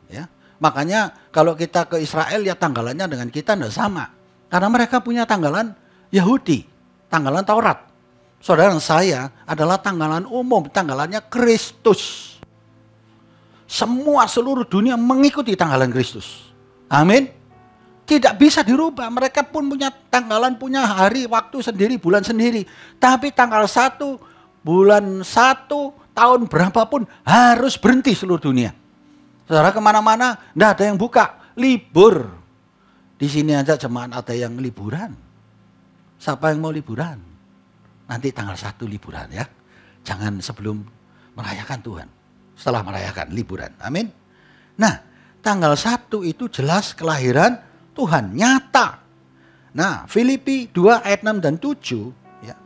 Ya, makanya kalau kita ke Israel ya tanggalannya dengan kita tidak sama. Karena mereka punya tanggalan Yahudi. tanggalan Taurat. Saudara, saya adalah tanggalan umum, tanggalannya Kristus. Semua seluruh dunia mengikuti tanggalan Kristus. Amin. Tidak bisa dirubah. Mereka pun punya tanggalan, punya hari, waktu sendiri, bulan sendiri. Tapi tanggal 1, bulan 1, tahun berapapun harus berhenti seluruh dunia. Saudara, kemana-mana tidak ada yang buka. Libur. Di sini aja jemaat ada yang liburan. Siapa yang mau liburan? Nanti tanggal 1 liburan ya. Jangan sebelum merayakan Tuhan. Setelah merayakan liburan. Amin. Nah, tanggal 1 itu jelas kelahiran Tuhan, nyata. Nah, Filipi 2 ayat 6 dan 7. Ya.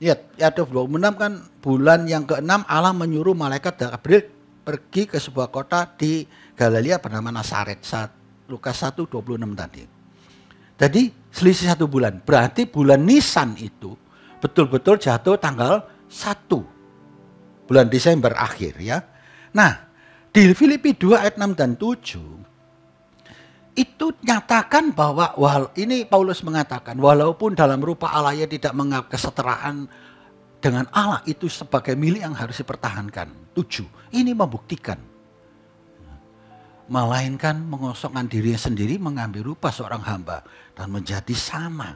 Lihat, ayat 26 kan bulan yang ke-6 Allah menyuruh malaikat Gabriel pergi ke sebuah kota di Galilea bernama Nazaret. Lukas 1, 26 tadi. Jadi selisih 1 bulan. Berarti bulan Nisan itu betul-betul jatuh tanggal 1. Bulan Desember akhir ya. Nah, di Filipi 2 ayat 6 dan 7. Itu nyatakan bahwa ini Paulus mengatakan walaupun dalam rupa Allah ia tidak menganggap kesetaraan dengan Allah itu sebagai milik yang harus dipertahankan. 7. Ini membuktikan. Melainkan mengosongkan dirinya sendiri mengambil rupa seorang hamba dan menjadi sama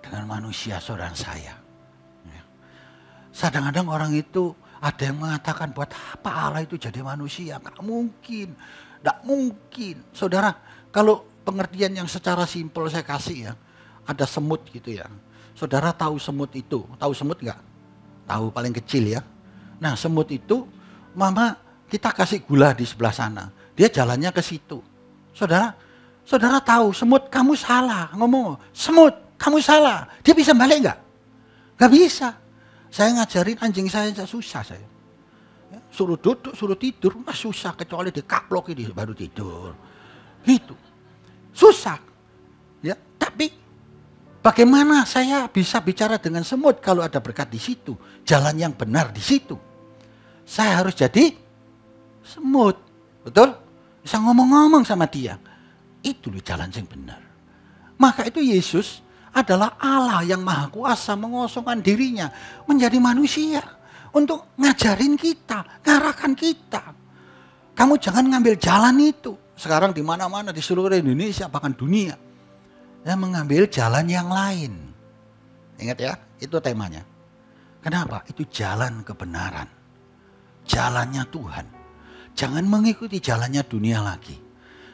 dengan manusia saudara saya. Kadang-kadang orang itu ada yang mengatakan buat apa Allah itu jadi manusia? Nggak mungkin. Nggak mungkin. Saudara, kalau pengertian yang secara simpel saya kasih ya. Ada semut gitu ya. Saudara tahu semut itu. Tahu semut nggak? Tahu paling kecil ya. Nah semut itu mama kita kasih gula di sebelah sana. Dia jalannya ke situ. Saudara tahu semut kamu salah. Ngomong semut kamu salah. Dia bisa balik nggak? Nggak bisa. Saya ngajarin anjing saya susah saya. Ya, suruh duduk, suruh tidur, susah kecuali dikaplok ini baru tidur. Gitu. Susah. Ya, tapi bagaimana saya bisa bicara dengan semut kalau ada berkat di situ, jalan yang benar di situ. Saya harus jadi semut. Betul? Bisa ngomong-ngomong sama dia. Itu loh jalan yang benar. Maka itu Yesus adalah Allah yang maha kuasa mengosongkan dirinya menjadi manusia untuk ngajarin kita, ngarahkan kita. Kamu jangan ngambil jalan itu. Sekarang di mana-mana di seluruh Indonesia bahkan dunia yang mengambil jalan yang lain. Ingat ya, itu temanya. Kenapa? Itu jalan kebenaran. Jalannya Tuhan. Jangan mengikuti jalannya dunia lagi.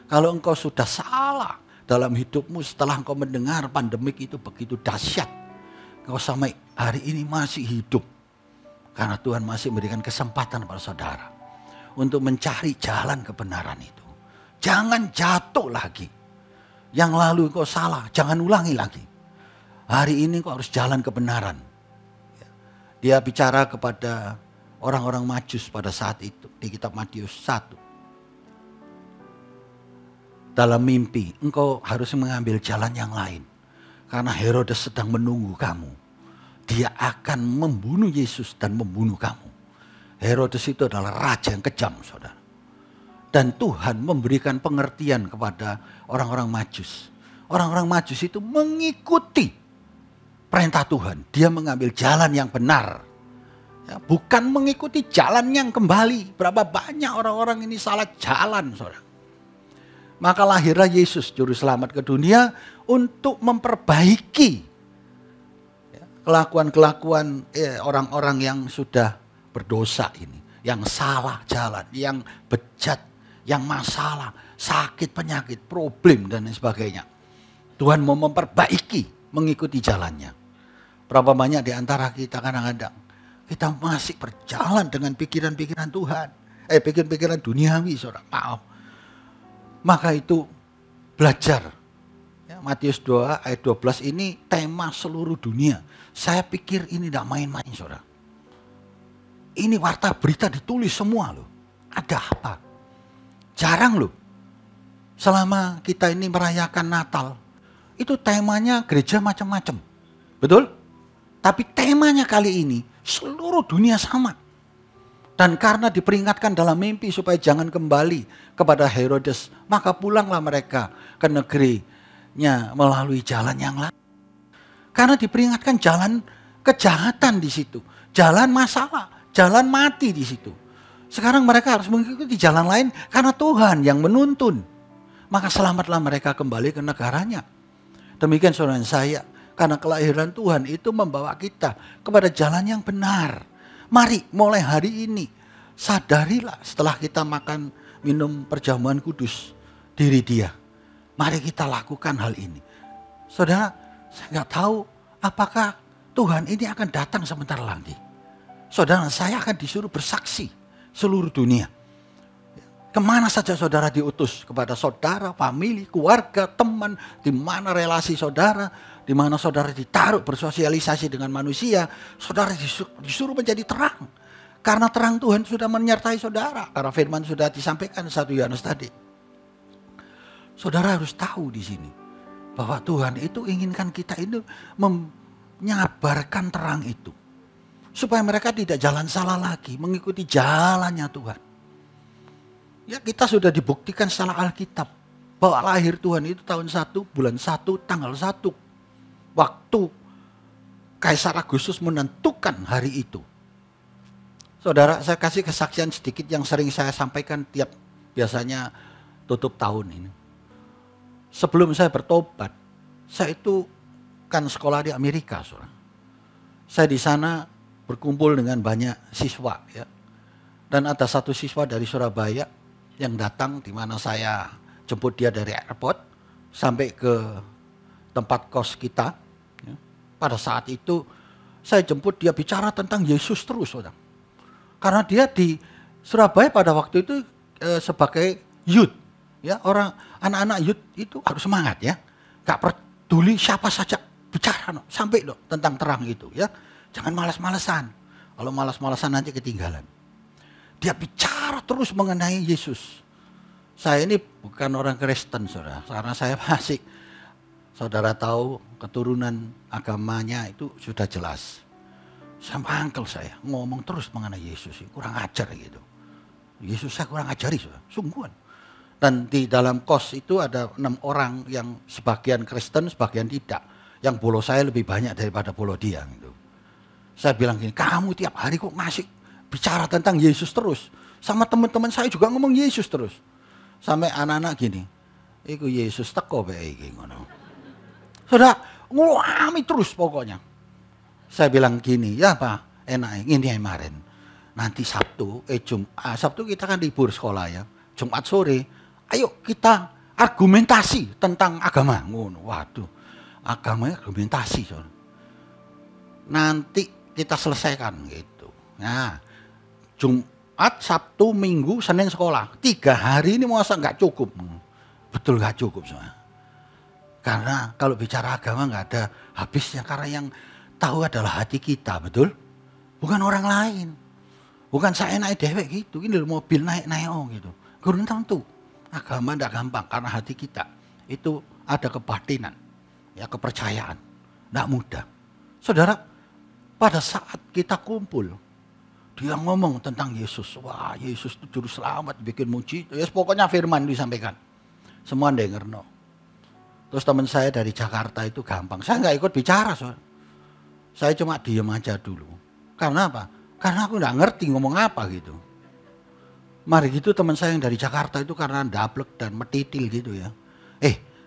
Kalau engkau sudah salah dalam hidupmu setelah engkau mendengar pandemik itu begitu dahsyat. Engkau sampai hari ini masih hidup. Karena Tuhan masih memberikan kesempatan pada saudara. Untuk mencari jalan kebenaran itu. Jangan jatuh lagi. Yang lalu engkau salah, jangan ulangi lagi. Hari ini engkau harus jalan kebenaran. Dia bicara kepada orang-orang Majus pada saat itu. Di kitab Matius 1. Dalam mimpi, engkau harus mengambil jalan yang lain. Karena Herodes sedang menunggu kamu. Dia akan membunuh Yesus dan membunuh kamu. Herodes itu adalah raja yang kejam, saudara. Dan Tuhan memberikan pengertian kepada orang-orang Majus. Orang-orang Majus itu mengikuti perintah Tuhan. Dia mengambil jalan yang benar. Ya, bukan mengikuti jalan yang kembali. Berapa banyak orang-orang ini salah jalan, saudara. Maka lahirlah Yesus juru selamat ke dunia untuk memperbaiki kelakuan-kelakuan orang-orang yang sudah berdosa ini. Yang salah jalan, yang bejat, yang masalah, sakit, penyakit, problem dan lain sebagainya. Tuhan mau memperbaiki, mengikuti jalannya. Berapa banyak di antara kita kadang-kadang kita masih berjalan dengan pikiran-pikiran Tuhan. Pikiran-pikiran duniawi, saudara. Maaf. Maka itu belajar. Ya, Matius 2 ayat 12 ini tema seluruh dunia. Saya pikir ini tidak main-main, saudara. Ini warta berita ditulis semua loh. Ada apa? Jarang loh. Selama kita ini merayakan Natal, itu temanya gereja macam-macam. Betul? Tapi temanya kali ini seluruh dunia sama. Dan karena diperingatkan dalam mimpi supaya jangan kembali kepada Herodes, maka pulanglah mereka ke negerinya melalui jalan yang lain. Karena diperingatkan jalan kejahatan di situ. Jalan masalah, jalan mati di situ. Sekarang mereka harus mengikuti jalan lain karena Tuhan yang menuntun. Maka selamatlah mereka kembali ke negaranya. Demikian saudara saya, karena kelahiran Tuhan itu membawa kita kepada jalan yang benar. Mari mulai hari ini sadarilah setelah kita makan minum perjamuan kudus diri Dia. Mari kita lakukan hal ini. Saudara, saya nggak tahu apakah Tuhan ini akan datang sebentar lagi. Saudara, saya akan disuruh bersaksi seluruh dunia. Kemana saja saudara diutus, kepada saudara, famili, keluarga, teman, di mana relasi saudara, di mana saudara ditaruh bersosialisasi dengan manusia, saudara disuruh menjadi terang. Karena terang Tuhan sudah menyertai saudara. Karena firman sudah disampaikan 1 Yohanes tadi. Saudara harus tahu di sini bahwa Tuhan itu inginkan kita itu menyabarkan terang itu. Supaya mereka tidak jalan salah lagi, mengikuti jalannya Tuhan. Ya, kita sudah dibuktikan secara Alkitab bahwa lahir Tuhan itu tahun 1, bulan 1, tanggal 1. Waktu Kaisar Agustus menentukan hari itu. Saudara, saya kasih kesaksian sedikit yang sering saya sampaikan tiap biasanya tutup tahun ini. Sebelum saya bertobat, saya itu kan sekolah di Amerika, saudara. Saya di sana berkumpul dengan banyak siswa, ya. Dan ada satu siswa dari Surabaya yang datang, di mana saya jemput dia dari airport sampai ke tempat kos kita. Ya. Pada saat itu saya jemput dia bicara tentang Yesus terus, saudara. Karena dia di Surabaya pada waktu itu sebagai youth, ya, orang anak-anak youth itu harus semangat, ya. Gak peduli siapa saja bicara, no, sampai loh tentang terang itu, ya. Jangan malas-malasan. Kalau malas-malasan nanti ketinggalan. Dia bicara terus mengenai Yesus. Saya ini bukan orang Kristen, saudara. Karena saya masih, saudara tahu, keturunan agamanya itu sudah jelas. Saya mangkel saya, ngomong terus mengenai Yesus. Kurang ajar gitu. Yesus saya kurang ajari, saudara. Sungguhan. Dan di dalam kos itu ada 6 orang yang sebagian Kristen, sebagian tidak. Yang bolo saya lebih banyak daripada bolo dia gitu. Saya bilang gini, kamu tiap hari kok masih bicara tentang Yesus terus. Sama teman-teman saya juga ngomong Yesus terus. Sampai anak-anak gini, iku Yesus teko bae iki ngono. Sudah ngulami terus pokoknya. Saya bilang gini, ya Pak, enak ini kemarin. Nanti Sabtu kita kan libur sekolah, ya. Jumat sore, ayo kita argumentasi tentang agama. Ngono. Waduh, agamanya argumentasi, soalnya. Nanti kita selesaikan gitu. Nah, Jumat, Sabtu, Minggu, Senin sekolah. 3 hari ini masa nggak cukup? Betul nggak cukup, soalnya. Karena kalau bicara agama nggak ada habisnya. Karena yang tahu adalah hati kita, betul? Bukan orang lain. Bukan saya naik dewek gitu. Ini mobil naik-naik gitu. Kurang tentu. Agama nggak gampang karena hati kita itu ada kebatinan, ya, kepercayaan. Nggak mudah. Saudara, pada saat kita kumpul, dia ngomong tentang Yesus. Wah, Yesus itu juru selamat, bikin mujizat. Ya, pokoknya firman disampaikan. Semua denger, no. Terus teman saya dari Jakarta itu gampang. Saya nggak ikut bicara, soal. Saya cuma diem aja dulu. Karena apa? Karena aku nggak ngerti ngomong apa gitu. Mari gitu teman saya yang dari Jakarta itu karena dablek dan metitil gitu, ya.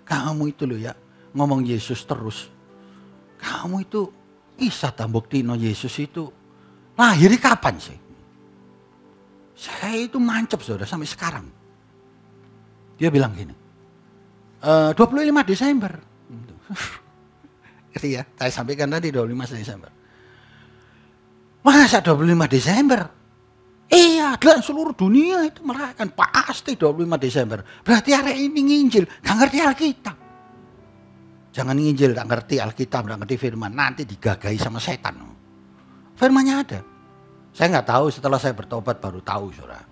Kamu itu loh, ya, ngomong Yesus terus. Kamu itu bisa tambuktino Yesus itu lahirnya kapan sih? Saya itu mancep, saudara, sampai sekarang. Dia bilang gini, 25 Desember. Gitu ya, saya sampaikan tadi 25 Desember. Masa 25 Desember? Iya, dan seluruh dunia itu merayakan pasti 25 Desember. Berarti hari ini nginjil, gak ngerti Alkitab. Jangan nginjil, gak ngerti Alkitab, gak ngerti firman. Nanti digagahi sama setan. Firmannya ada. Saya nggak tahu, setelah saya bertobat baru tahu, saudara.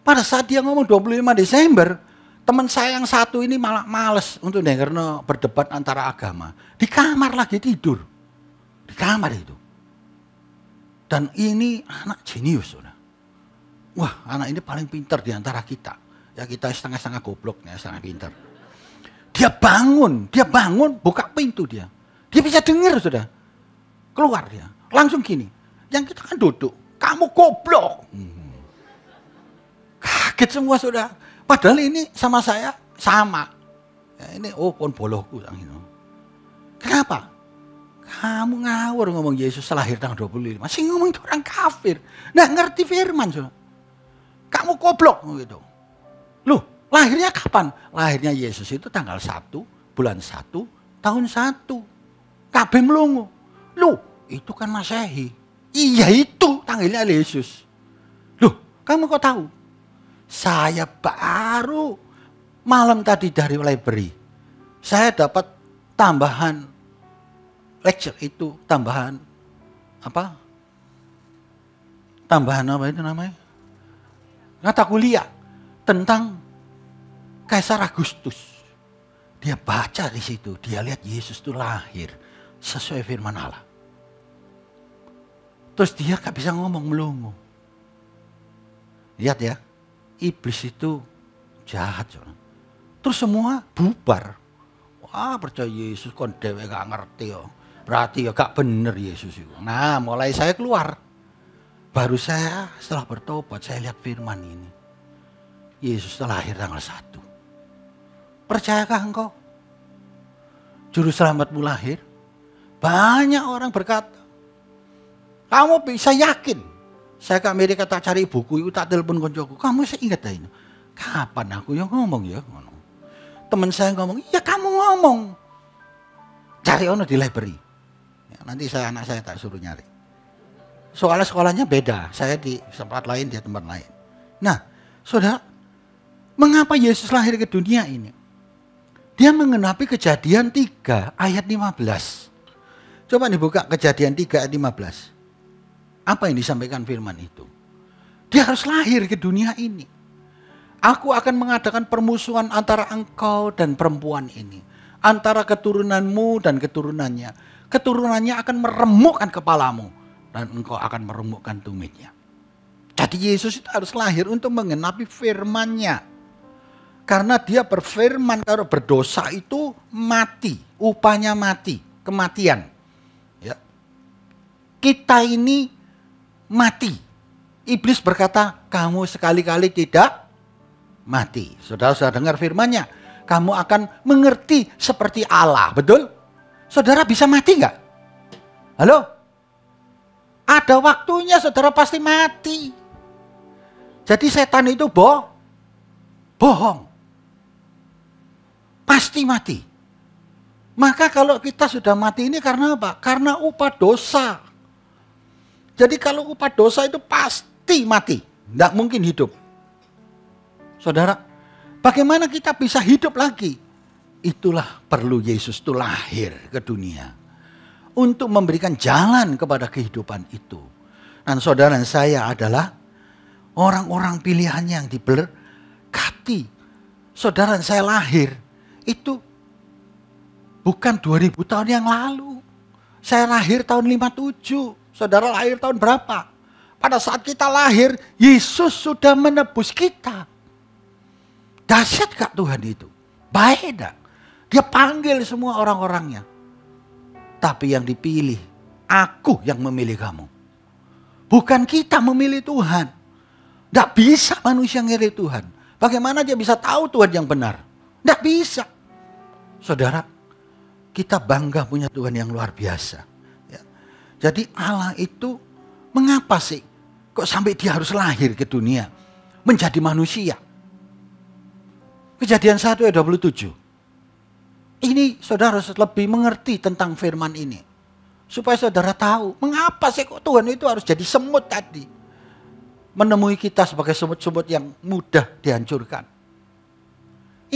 Pada saat dia ngomong 25 Desember, teman saya yang satu ini malah males untuk dengarnya berdebat antara agama. Di kamar lagi tidur. Di kamar itu. Dan ini anak jenius, saudara. Wah, anak ini paling pintar di antara kita. Ya, kita setengah-setengah goblok, ya, setengah pintar. Dia bangun, buka pintu dia. Dia bisa dengar sudah. Keluar dia. Langsung gini. Yang kita kan duduk. Kamu goblok. Kaget semua sudah. Padahal ini sama saya sama. Ya, ini kon boloku. Kenapa? Kamu ngawur ngomong Yesus lahir tanggal 25. Masih ngomong itu orang kafir. Nggak ngerti firman. So. Kamu goblok gitu. Loh, lahirnya kapan? Lahirnya Yesus itu tanggal 1, bulan 1, tahun 1. Kabeh melungu. Loh, itu kan Masehi. Iya itu tanggalnya Yesus. Loh, kamu kok tahu? Saya baru malam tadi dari library. Saya dapat tambahan lecture itu, tambahan apa itu namanya? Mata kuliah tentang Kaisar Agustus. Dia baca di situ, dia lihat Yesus itu lahir sesuai firman Allah. Terus dia gak bisa ngomong melongo. Lihat ya, iblis itu jahat. Terus semua bubar. Wah, percaya Yesus kon dewe gak ngerti yo. Berarti ya gak bener Yesus itu. Nah, mulai saya keluar. Baru saya setelah bertobat, saya lihat firman ini. Yesus lahir tanggal 1. Percayakah engkau? Juru selamatmu lahir? Banyak orang berkata, kamu bisa yakin. Saya ke Amerika tak cari buku itu, tak telepon koncoku. Kamu saya ingat ini. Kapan aku yang ngomong ya? Teman saya ngomong, ya kamu ngomong. Cari ono di library. Ya, nanti anak saya tak suruh nyari. Soalnya sekolahnya beda. Saya di tempat lain, dia tempat lain. Nah, saudara, mengapa Yesus lahir ke dunia ini? Dia mengenapi Kejadian 3 ayat 15. Coba dibuka Kejadian 3 ayat 15. Apa yang disampaikan firman itu? Dia harus lahir ke dunia ini. Aku akan mengadakan permusuhan antara engkau dan perempuan ini. Antara keturunanmu dan keturunannya. Keturunannya akan meremukkan kepalamu. Dan engkau akan meremukkan tumitnya. Jadi Yesus itu harus lahir untuk mengenapi firman-Nya. Karena dia berfirman kalau berdosa itu mati. Upahnya mati. Kematian. Ya. Kita ini mati. Iblis berkata, kamu sekali-kali tidak mati. Saudara sudah dengar firman-Nya. Kamu akan mengerti seperti Allah. Betul? Saudara bisa mati nggak? Halo? Ada waktunya saudara pasti mati. Jadi setan itu bohong. Pasti mati. Maka kalau kita sudah mati ini karena apa? Karena upah dosa. Jadi kalau upah dosa itu pasti mati. Tidak mungkin hidup. Saudara, bagaimana kita bisa hidup lagi? Itulah perlu Yesus itu lahir ke dunia. Untuk memberikan jalan kepada kehidupan itu. Dan saudara saya adalah orang-orang pilihan yang diberkati. Saudara saya lahir itu bukan 2000 tahun yang lalu. Saya lahir tahun 57. Saudara lahir tahun berapa? Pada saat kita lahir, Yesus sudah menebus kita. Dahsyat gak Tuhan itu? Baik dah. Dia panggil semua orang-orangnya. Tapi yang dipilih, aku yang memilih kamu. Bukan kita memilih Tuhan. Tidak bisa manusia memilih Tuhan. Bagaimana dia bisa tahu Tuhan yang benar? Tidak bisa. Saudara, kita bangga punya Tuhan yang luar biasa. Ya. Jadi Allah itu mengapa sih kok sampai dia harus lahir ke dunia? Menjadi manusia. Kejadian 1 ayat 27. Ini saudara lebih mengerti tentang firman ini. Supaya saudara tahu mengapa sih kok Tuhan itu harus jadi semut tadi. Menemui kita sebagai semut-semut yang mudah dihancurkan.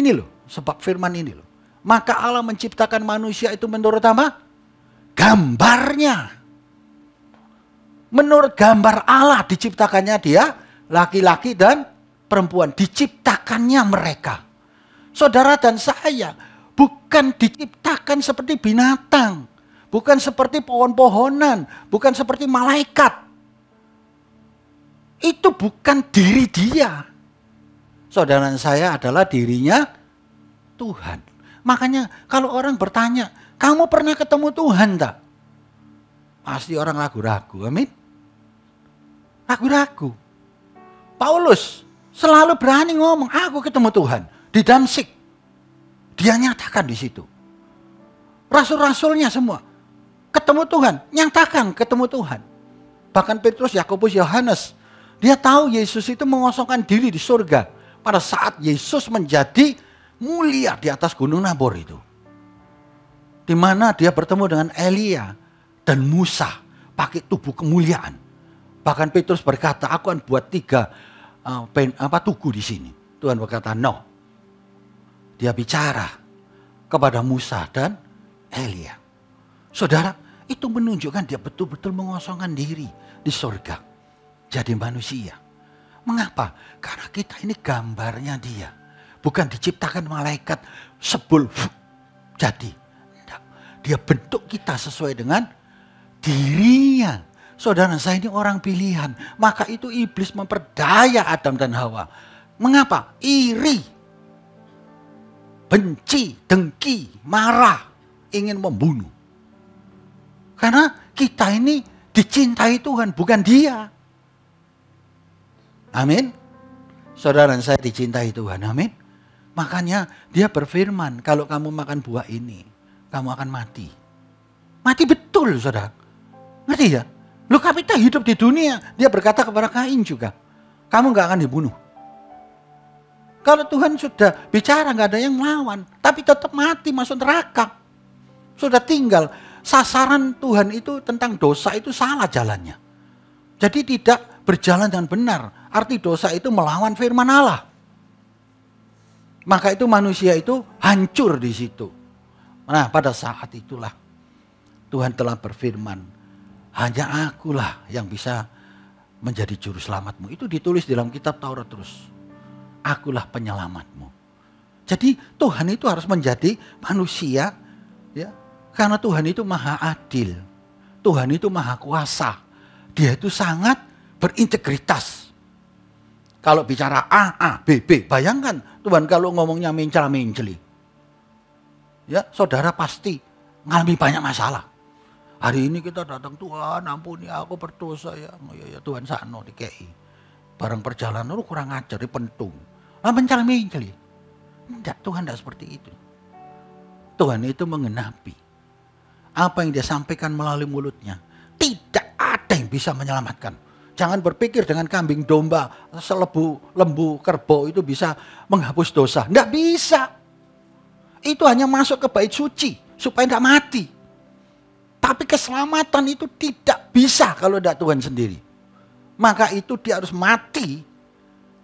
Ini loh sebab firman ini loh. Maka Allah menciptakan manusia itu menurut apa? Gambarnya. Menurut gambar Allah diciptakannya dia. Laki-laki dan perempuan. Diciptakannya mereka. Saudara dan saya bukan diciptakan seperti binatang. Bukan seperti pohon-pohonan. Bukan seperti malaikat. Itu bukan diri dia. Saudara saya adalah dirinya Tuhan. Makanya kalau orang bertanya, Kamu pernah ketemu Tuhan tak? Pasti orang ragu-ragu, amin. Ragu-ragu. Paulus selalu berani ngomong, aku ketemu Tuhan di Damsik. Dia nyatakan di situ. Rasul-rasulnya semua ketemu Tuhan, nyatakan ketemu Tuhan. Bahkan Petrus, Yakobus, Yohanes, dia tahu Yesus itu mengosongkan diri di surga pada saat Yesus menjadi mulia di atas gunung Nabor itu. Di mana dia bertemu dengan Elia dan Musa pakai tubuh kemuliaan. Bahkan Petrus berkata, aku akan buat 3 tugu di sini. Tuhan berkata, no. Dia bicara kepada Musa dan Elia. Saudara, itu menunjukkan dia betul-betul mengosongkan diri di surga. Jadi manusia. Mengapa? Karena kita ini gambarnya dia. Bukan diciptakan malaikat sebul jadi. Tidak. Dia bentuk kita sesuai dengan dirinya. Saudara, saya ini orang pilihan. Maka itu iblis memperdaya Adam dan Hawa. Mengapa? Iri, benci, dengki, marah, ingin membunuh. Karena kita ini dicintai Tuhan, bukan dia. Amin. Saudara, saya dicintai Tuhan, amin. Makanya dia berfirman, kalau kamu makan buah ini, kamu akan mati. Mati betul, saudara. Ngerti ya? Loh, kita hidup di dunia. Dia berkata kepada Kain juga, kamu gak akan dibunuh. Kalau Tuhan sudah bicara, gak ada yang melawan. Tapi tetap mati, masuk neraka. Sudah tinggal. Sasaran Tuhan itu tentang dosa itu salah jalannya. Jadi tidak berjalan dengan benar. Arti dosa itu melawan firman Allah. Maka itu manusia itu hancur di situ. Nah, pada saat itulah Tuhan telah berfirman, hanya akulah yang bisa menjadi juru selamatmu. Itu ditulis di dalam kitab Taurat terus. Akulah penyelamatmu. Jadi Tuhan itu harus menjadi manusia, ya, karena Tuhan itu maha adil. Tuhan itu maha kuasa. Dia itu sangat berintegritas. Kalau bicara A, B, B. Bayangkan Tuhan kalau ngomongnya mencela-menceli. Ya, saudara pasti ngalami banyak masalah. Hari ini kita datang, Tuhan ampuni aku berdosa ya. Oh, ya Tuhan sakno dikei. Barang perjalanan lu kurang ajar, dipentung. Nah, mencela-menceli. Tidak, Tuhan tidak seperti itu. Tuhan itu mengenapi apa yang dia sampaikan melalui mulutnya. Tidak ada yang bisa menyelamatkan. Jangan berpikir dengan kambing domba, selebu, lembu, kerbau itu bisa menghapus dosa. Tidak bisa. Itu hanya masuk ke bait suci supaya tidak mati. Tapi keselamatan itu tidak bisa kalau tidak Tuhan sendiri. Maka itu dia harus mati.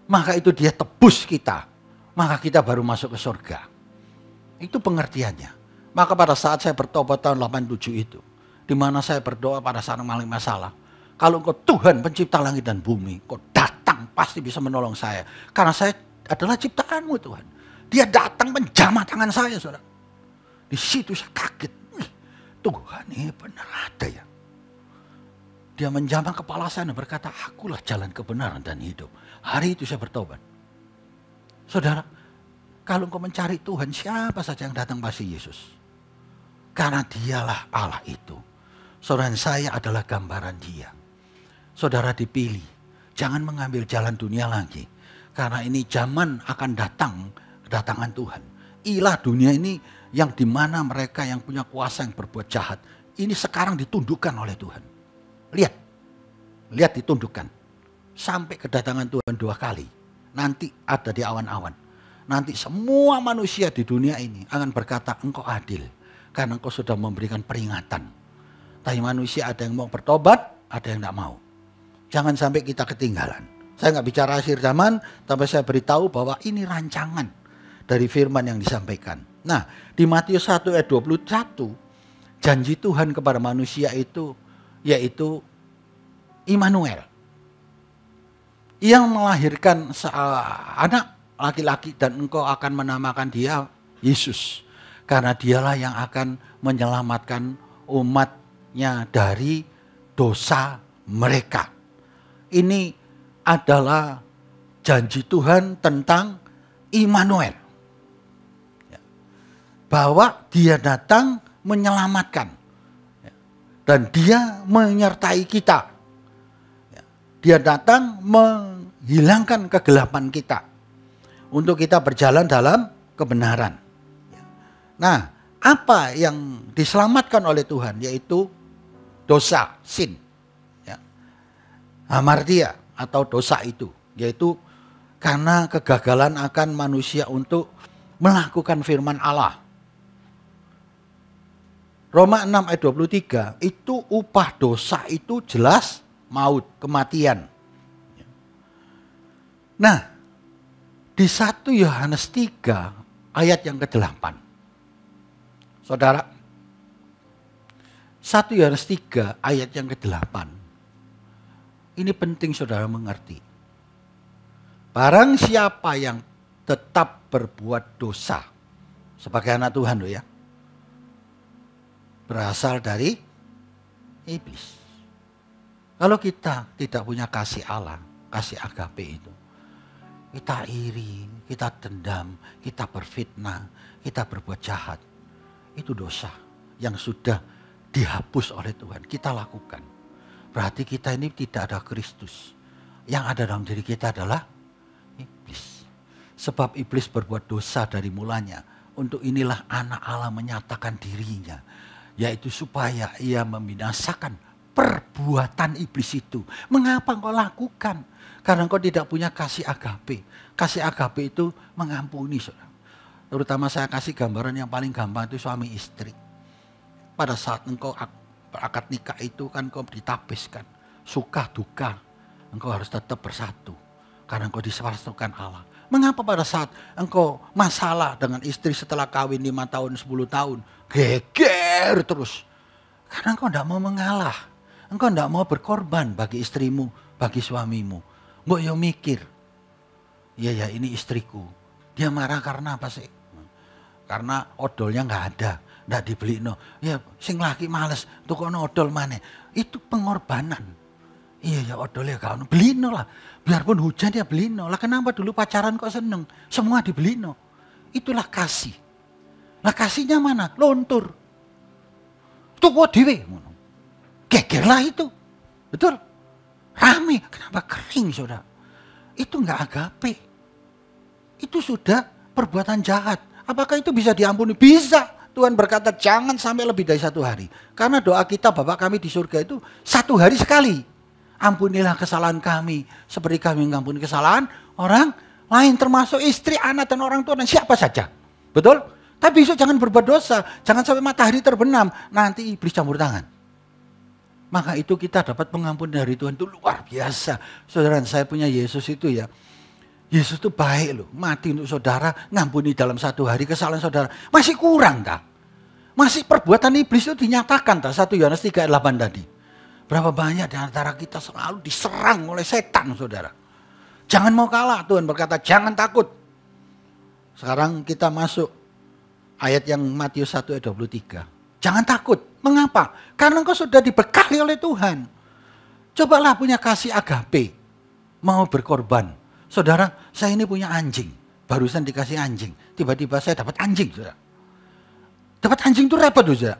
Maka itu dia tebus kita. Maka kita baru masuk ke surga. Itu pengertiannya. Maka pada saat saya bertobat tahun 87 itu. Di mana saya berdoa pada saat mengalami masalah. Kalau engkau Tuhan pencipta langit dan bumi. Engkau datang pasti bisa menolong saya. Karena saya adalah ciptaanmu Tuhan. Dia datang menjamah tangan saya saudara. Di situ saya kaget. Tuhan ini benar ada ya. Dia menjamah kepala saya dan berkata, akulah jalan kebenaran dan hidup. Hari itu saya bertobat. Saudara, kalau engkau mencari Tuhan, siapa saja yang datang pasti Yesus. Karena dialah Allah itu. Saudara, saya adalah gambaran dia. Saudara dipilih. Jangan mengambil jalan dunia lagi. Karena ini zaman akan datang, kedatangan Tuhan. Ilah dunia ini yang dimana mereka yang punya kuasa yang berbuat jahat. Ini sekarang ditundukkan oleh Tuhan. Lihat ditundukkan. Sampai kedatangan Tuhan 2 kali. Nanti ada di awan-awan. Nanti semua manusia di dunia ini akan berkata engkau adil. Karena engkau sudah memberikan peringatan. Tapi manusia ada yang mau bertobat, ada yang tidak mau. Jangan sampai kita ketinggalan. Saya nggak bicara akhir zaman, tapi saya beritahu bahwa ini rancangan dari firman yang disampaikan. Nah, di Matius 1 ayat 21, janji Tuhan kepada manusia itu, yaitu Immanuel. Yang melahirkan anak laki-laki dan engkau akan menamakan dia Yesus. Karena dialah yang akan menyelamatkan umatnya dari dosa mereka. Ini adalah janji Tuhan tentang Immanuel. Bahwa dia datang menyelamatkan. Dan dia menyertai kita. Dia datang menghilangkan kegelapan kita. Untuk kita berjalan dalam kebenaran. Nah, apa yang diselamatkan oleh Tuhan? Yaitu dosa, sin. Hamartia atau dosa itu. Yaitu karena kegagalan akan manusia untuk melakukan firman Allah. Roma 6 ayat 23, itu upah dosa itu jelas maut, kematian. Nah, di 1 Yohanes 3 ayat yang ke-8. Saudara, 1 Yohanes 3 ayat yang ke-8. Ini penting saudara mengerti. Barang siapa yang tetap berbuat dosa sebagai anak Tuhan loh ya, berasal dari iblis. Kalau kita tidak punya kasih Allah, kasih agape itu, kita iri, kita dendam, kita berfitnah, kita berbuat jahat. Itu dosa yang sudah dihapus oleh Tuhan. Kita lakukan. Berarti kita ini tidak ada Kristus. Yang ada dalam diri kita adalah iblis. Sebab iblis berbuat dosa dari mulanya. Untuk inilah anak Allah menyatakan dirinya. Yaitu supaya ia membinasakan perbuatan iblis itu. Mengapa engkau lakukan? Karena engkau tidak punya kasih agape. Kasih agape itu mengampuni, saudara. Terutama saya kasih gambaran yang paling gampang itu suami istri. Pada saat engkau akad nikah itu kan engkau ditapiskan. Suka duka engkau harus tetap bersatu. Karena engkau disatukan Allah. Mengapa pada saat engkau masalah dengan istri setelah kawin 5 tahun, 10 tahun. Geger terus. Karena engkau tidak mau mengalah. Engkau tidak mau berkorban bagi istrimu, bagi suamimu. Mbok yo mikir. Ya ini istriku. Dia marah karena apa sih? Karena odolnya nggak ada. Nggak dibeli no. Ya sing laki males. Tukono odol mana? Itu pengorbanan. Iya odolnya kau beli no lah. Biarpun hujan dia beli no. Lah kenapa dulu pacaran kok seneng? Semua dibeli no. Itulah kasih. Lah kasihnya mana? Lontur. Tuku dewe. Gegerlah itu. Betul? Rame. Kenapa kering saudara? Itu enggak agape. Itu sudah perbuatan jahat. Apakah itu bisa diampuni? Bisa. Tuhan berkata jangan sampai lebih dari 1 hari. Karena doa kita Bapa kami di surga itu 1 hari sekali. Ampunilah kesalahan kami seperti kami mengampuni kesalahan orang lain termasuk istri, anak dan orang tua dan siapa saja. Betul? Tapi besok jangan berbuat dosa, jangan sampai matahari terbenam, nanti iblis campur tangan. Maka itu kita dapat pengampunan dari Tuhan itu luar biasa. Saudara, saya punya Yesus itu ya. Yesus itu baik loh, mati untuk saudara, ngampuni dalam 1 hari kesalahan saudara. Masih kurang tak? Masih perbuatan iblis itu dinyatakan tak? 1 Yohanes 3 ayat 8 tadi. Berapa banyak di antara kita selalu diserang oleh setan, saudara. Jangan mau kalah, Tuhan berkata jangan takut. Sekarang kita masuk ayat yang Matius 1 ayat 23. Jangan takut, mengapa? Karena engkau sudah diberkati oleh Tuhan. Cobalah punya kasih agape, mau berkorban. Saudara, saya ini punya anjing. Barusan dikasih anjing, tiba-tiba saya dapat anjing, saudara. Dapat anjing itu repot, saudara.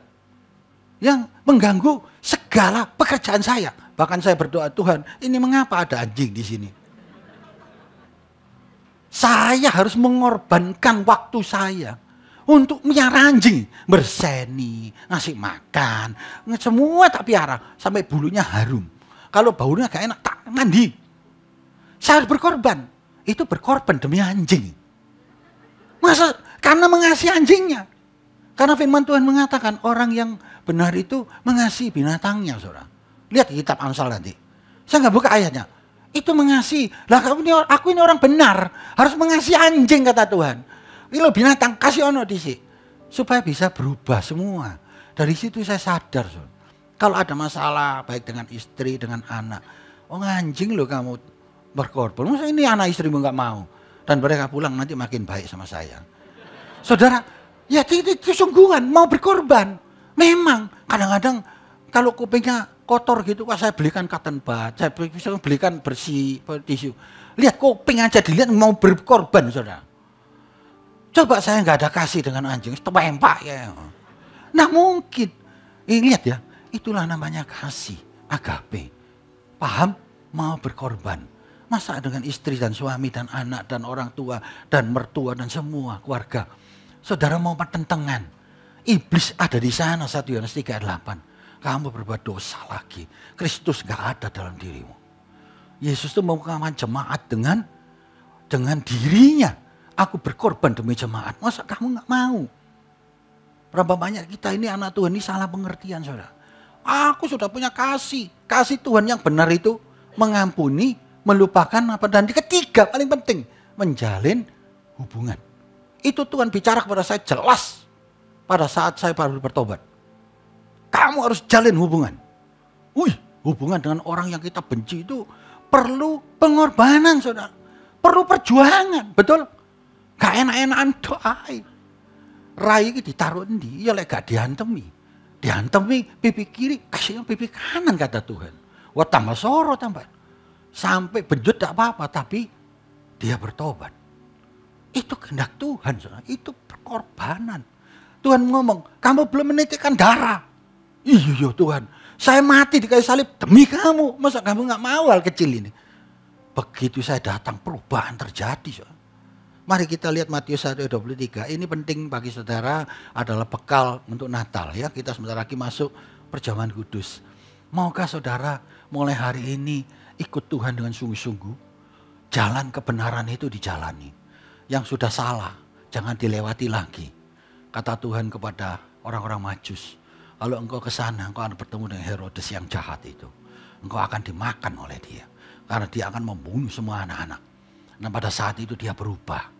Yang mengganggu segala pekerjaan saya. Bahkan saya berdoa, Tuhan, ini mengapa ada anjing di sini? Saya harus mengorbankan waktu saya untuk melihara anjing, berseni, ngasih makan, semua tak piara sampai bulunya harum. Kalau baunya gak enak, tak mandi. Saya harus berkorban. Itu berkorban demi anjing. Masa karena mengasihi anjingnya. Karena firman Tuhan mengatakan orang yang benar itu mengasihi binatangnya, saudara. Lihat di kitab Amsal nanti. Saya nggak buka ayatnya. Itu mengasihi. Lah aku ini orang benar. Harus mengasihi anjing kata Tuhan. Ini binatang kasih ono disi. Supaya bisa berubah semua. Dari situ saya sadar, saudara. Kalau ada masalah baik dengan istri, dengan anak. Oh anjing loh kamu berkorban. Masa ini anak istrimu nggak mau. Dan mereka pulang nanti makin baik sama saya. Saudara, ya itu sungguhan mau berkorban. Memang kadang-kadang kalau kupingnya kotor gitu, saya belikan cotton bud, saya belikan bersih tisu. Lihat kuping aja dilihat mau berkorban, saudara. Coba saya nggak ada kasih dengan anjing, tempak ya. Nah mungkin. Lihat ya, itulah namanya kasih, agape. Paham? Mau berkorban. Masa dengan istri dan suami dan anak dan orang tua dan mertua dan semua keluarga. Saudara mau pertentangan. Iblis ada di sana, 1 Yohanes 3 ayat 8. Kamu berbuat dosa lagi. Kristus gak ada dalam dirimu. Yesus itu mau mengaman jemaat dengan dirinya. Aku berkorban demi jemaat. Masa kamu gak mau? Berapa banyak kita ini anak Tuhan ini salah pengertian saudara. Aku sudah punya kasih. Kasih Tuhan yang benar itu mengampuni, melupakan apa. Dan ketiga paling penting, menjalin hubungan. Itu Tuhan bicara kepada saya jelas pada saat saya baru bertobat. Kamu harus jalin hubungan. Hubungan dengan orang yang kita benci itu perlu pengorbanan saudara. Perlu perjuangan, betul? Gak enak-enakan doai. Rai ini ditaruh di, ya lek gak diantemi. Diantemi pipi kiri, kasihnya pipi kanan kata Tuhan. Wah tambah soro tambah. Sampai benjut tak apa-apa, tapi dia bertobat. Itu kehendak Tuhan, saudara. Itu perkorbanan. Tuhan ngomong, kamu belum menitikkan darah. Iya Tuhan, saya mati di kayu salib demi kamu. Masa kamu gak mau hal kecil ini? Begitu saya datang, perubahan terjadi. Saudara. Mari kita lihat Matius 1:23. Ini penting bagi saudara, adalah bekal untuk Natal ya. Kita sebentar lagi masuk perjamuan kudus. Maukah saudara mulai hari ini ikut Tuhan dengan sungguh-sungguh? Jalan kebenaran itu dijalani. Yang sudah salah jangan dilewati lagi. Kata Tuhan kepada orang-orang Majus, kalau engkau ke sana engkau akan bertemu dengan Herodes yang jahat itu. Engkau akan dimakan oleh dia. Karena dia akan membunuh semua anak-anak. Nah pada saat itu dia berubah.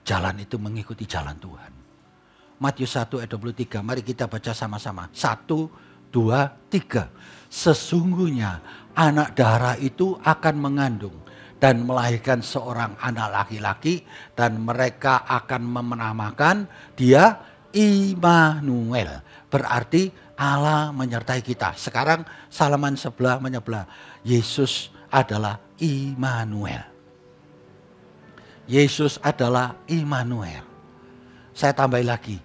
Jalan itu mengikuti jalan Tuhan. Matius 1:23. Mari kita baca sama-sama. 1, 2, 3. Sesungguhnya anak darah itu akan mengandung dan melahirkan seorang anak laki-laki. Dan mereka akan menamakan dia Immanuel. Berarti Allah menyertai kita. Sekarang salaman sebelah menyebelah. Yesus adalah Immanuel. Yesus adalah Immanuel. Saya tambahin lagi.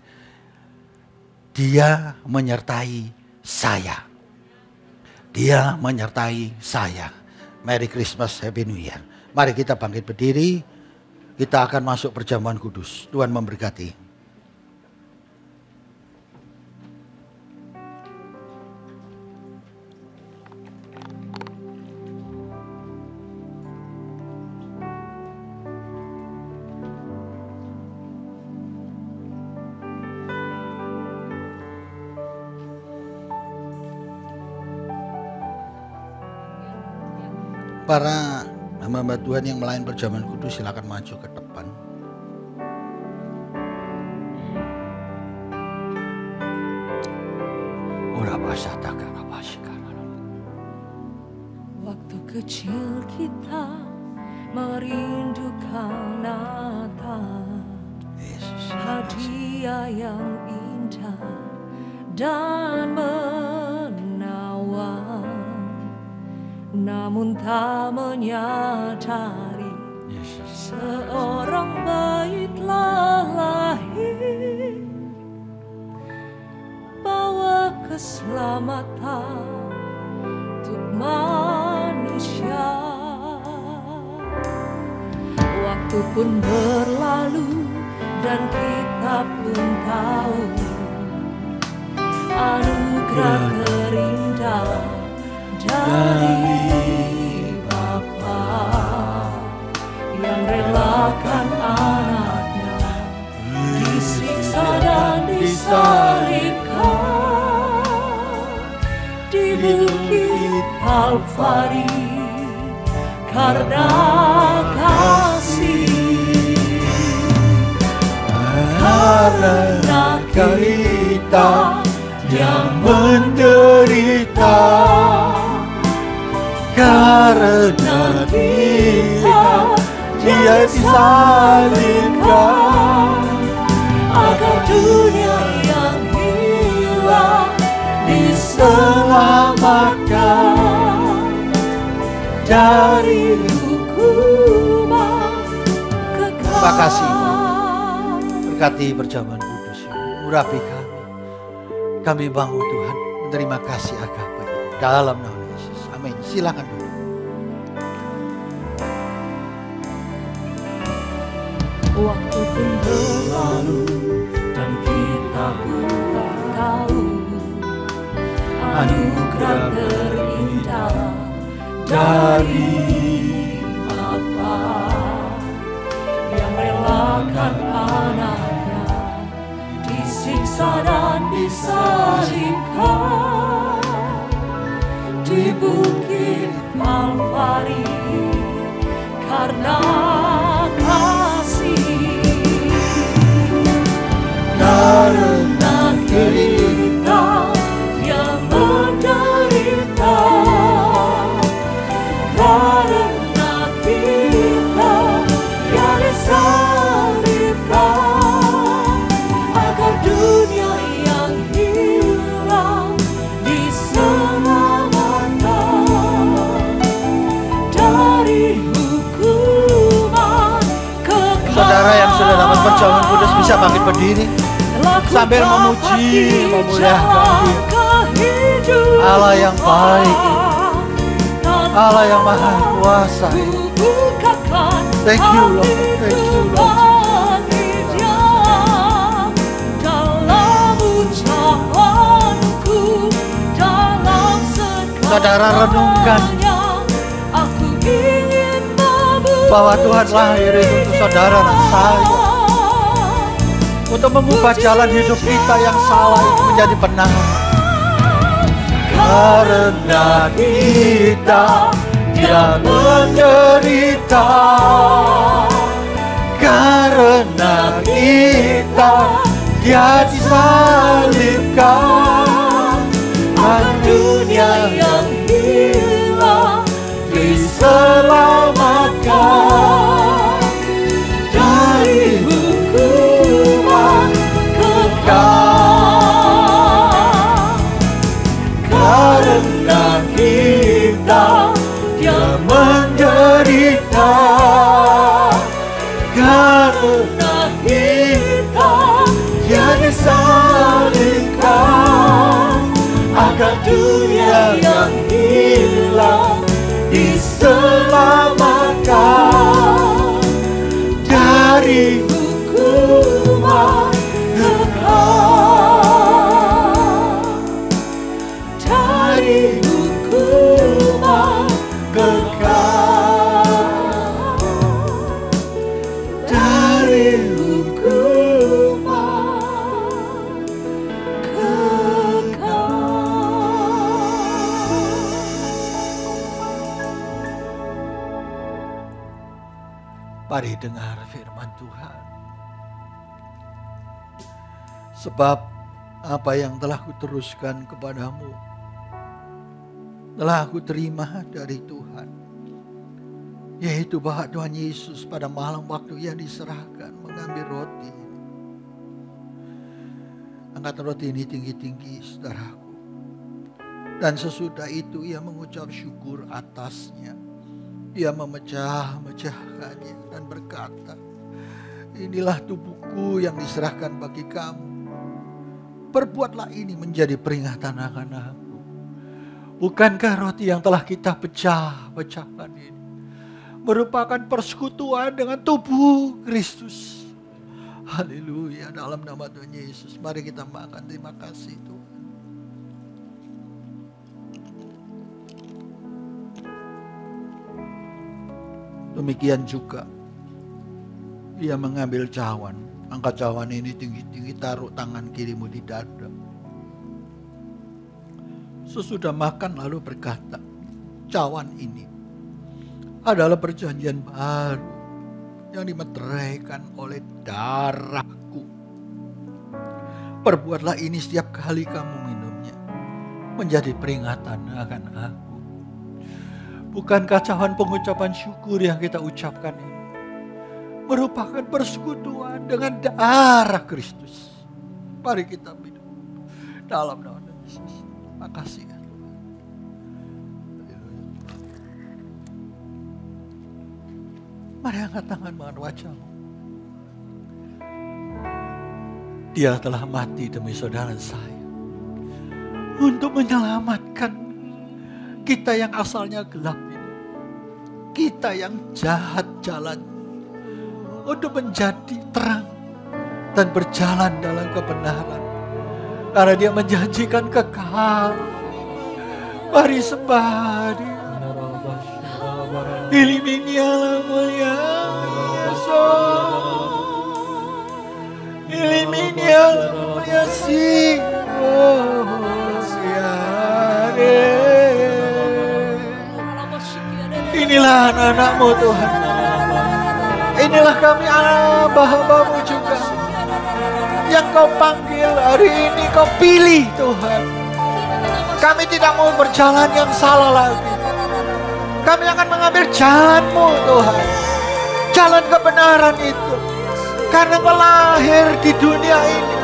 Dia menyertai saya. Dia menyertai saya. Merry Christmas, Happy New Year. Mari kita bangkit berdiri. Kita akan masuk perjamuan kudus. Tuhan memberkati. Para hamba Tuhan yang melayani perjamuan kudus silakan maju ke depan. Waktu kecil kita merindukan Natal, hadiah yang indah dan menawan. Namun tak menyadari seorang bayi telah lahir, bawa keselamatan untuk manusia. Waktu pun berlalu dan kita pun tahu anugerah terindah dari Bapa yang relakan anaknya disiksa dan disalibkan di bukit Kalvari karena kasih. Karena kita yang menderita, karena dia disalibkan, agar dunia yang hilang diselamatkan dari hukuman kekal. Terima kasih. Berkati perjamuan kudus. Urapi kami. Kami bangun Tuhan, menerima kasih agape itu. Dalam nama Yesus. Amin. Silakan duduk. Waktu pun berlalu dan kita pun tahu anugerah terindah dari Bapa yang relakan anaknya disiksa dan disalibkan di bukit Kalvari karena karena kita yang menderita, karena kita yang disalibkan, agar dunia yang hilang diselamatkan dari hukuman kekal. Saudara yang sudah dapat perjamuan kudus bisa bangkit berdiri sambil memuji, memuliakan Dia. Allah yang baik, Allah yang maha kuasa. Thank you Lord, thank you Lord. Saudara renungkan bahwa Tuhan lahir untuk saudara dan saya, untuk mengubah jalan hidup kita yang salah itu menjadi benar. Karena kita yang menderita, karena kita Dia disalibkan, dan dunia yang hilang diselamatkan dari hukuman kekal. Karena kita Dia menderita, karena kita Dia disalibkan, agar dunia yang hilang diselamatkan dari hukuman kekal, dari hukuman kekal, dari hukuman kekal. Mari dengar firman Tuhan. Sebab apa yang telah kuteruskan kepadamu telah aku terima dari Tuhan, yaitu bahwa Tuhan Yesus pada malam waktu Ia diserahkan mengambil roti. Angkat roti ini tinggi-tinggi, saudaraku. Dan sesudah itu Ia mengucap syukur atasnya. Ia memecah-mecahkannya dan berkata, inilah tubuhku yang diserahkan bagi kamu. Perbuatlah ini menjadi peringatan akan aku. Bukankah roti yang telah kita pecah-pecahkan ini merupakan persekutuan dengan tubuh Kristus? Haleluya, dalam nama Tuhan Yesus. Mari kita makan. Terima kasih Tuhan. Demikian juga Ia mengambil cawan. Angkat cawan ini tinggi-tinggi, taruh tangan kirimu di dada. Sesudah makan lalu berkata, cawan ini adalah perjanjian baru yang dimeteraikan oleh darahku. Perbuatlah ini setiap kali kamu minumnya, menjadi peringatan akan aku. Bukankah cawan pengucapan syukur yang kita ucapkan ini merupakan persekutuan dengan darah Kristus? Mari kita minum dalam nama Yesus. Makasih ya Tuhan. Mari angkat tangan dengan wajahmu. Dia telah mati demi saudara saya. untuk menyelamatkan kita yang asalnya gelap ini, kita yang jahat jalan, untuk menjadi terang dan berjalan dalam kebenaran. Karena Dia menjanjikan kekal. Mari sembah Dia. Iliminya mulia Yesus. Iliminya mulia si. Inilah anak-anak-Mu Tuhan. Inilah kami hamba-hamba-Mu juga, yang Kau panggil hari ini, Kau pilih Tuhan. Kami tidak mau berjalan yang salah lagi. Kami akan mengambil jalan-Mu Tuhan, jalan kebenaran itu. Karena Kau lahir di dunia ini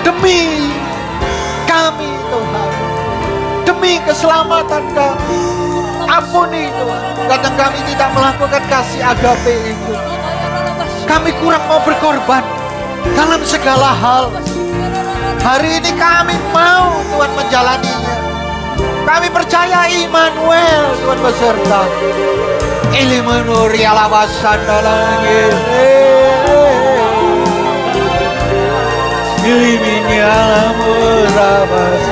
demi kami Tuhan, demi keselamatan kami. Ampuni Tuhan, kadang kami tidak melakukan kasih agape itu. Kami kurang mau berkorban dalam segala hal. Hari ini kami mau Tuhan menjalaninya. Kami percaya Immanuel Tuhan beserta. Ilimanuri alawasan dalam Ilimini alamurabas.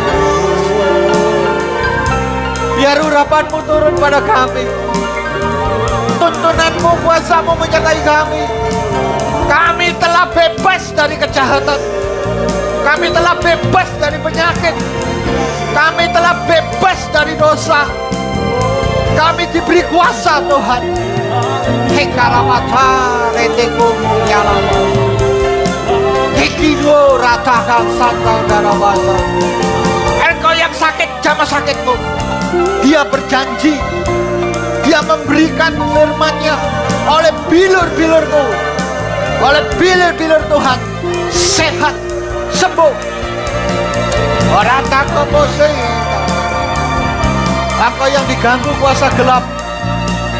Biar urapan-Mu turun pada kami. Tuntunan-Mu, kuasa-Mu menyertai kami. Kami telah bebas dari kejahatan. Kami telah bebas dari penyakit. Kami telah bebas dari dosa. Kami diberi kuasa Tuhan. Hekaramata retekumu yalama. Hekido ratakan santang darabasa. Engkau yang sakit, jamah sakitmu. Dia berjanji, Dia memberikan firman-Nya oleh bilur-bilur-Mu, oleh bilur-bilur Tuhan, sehat, sembuh. Orang takut musik. Engkau yang diganggu kuasa gelap,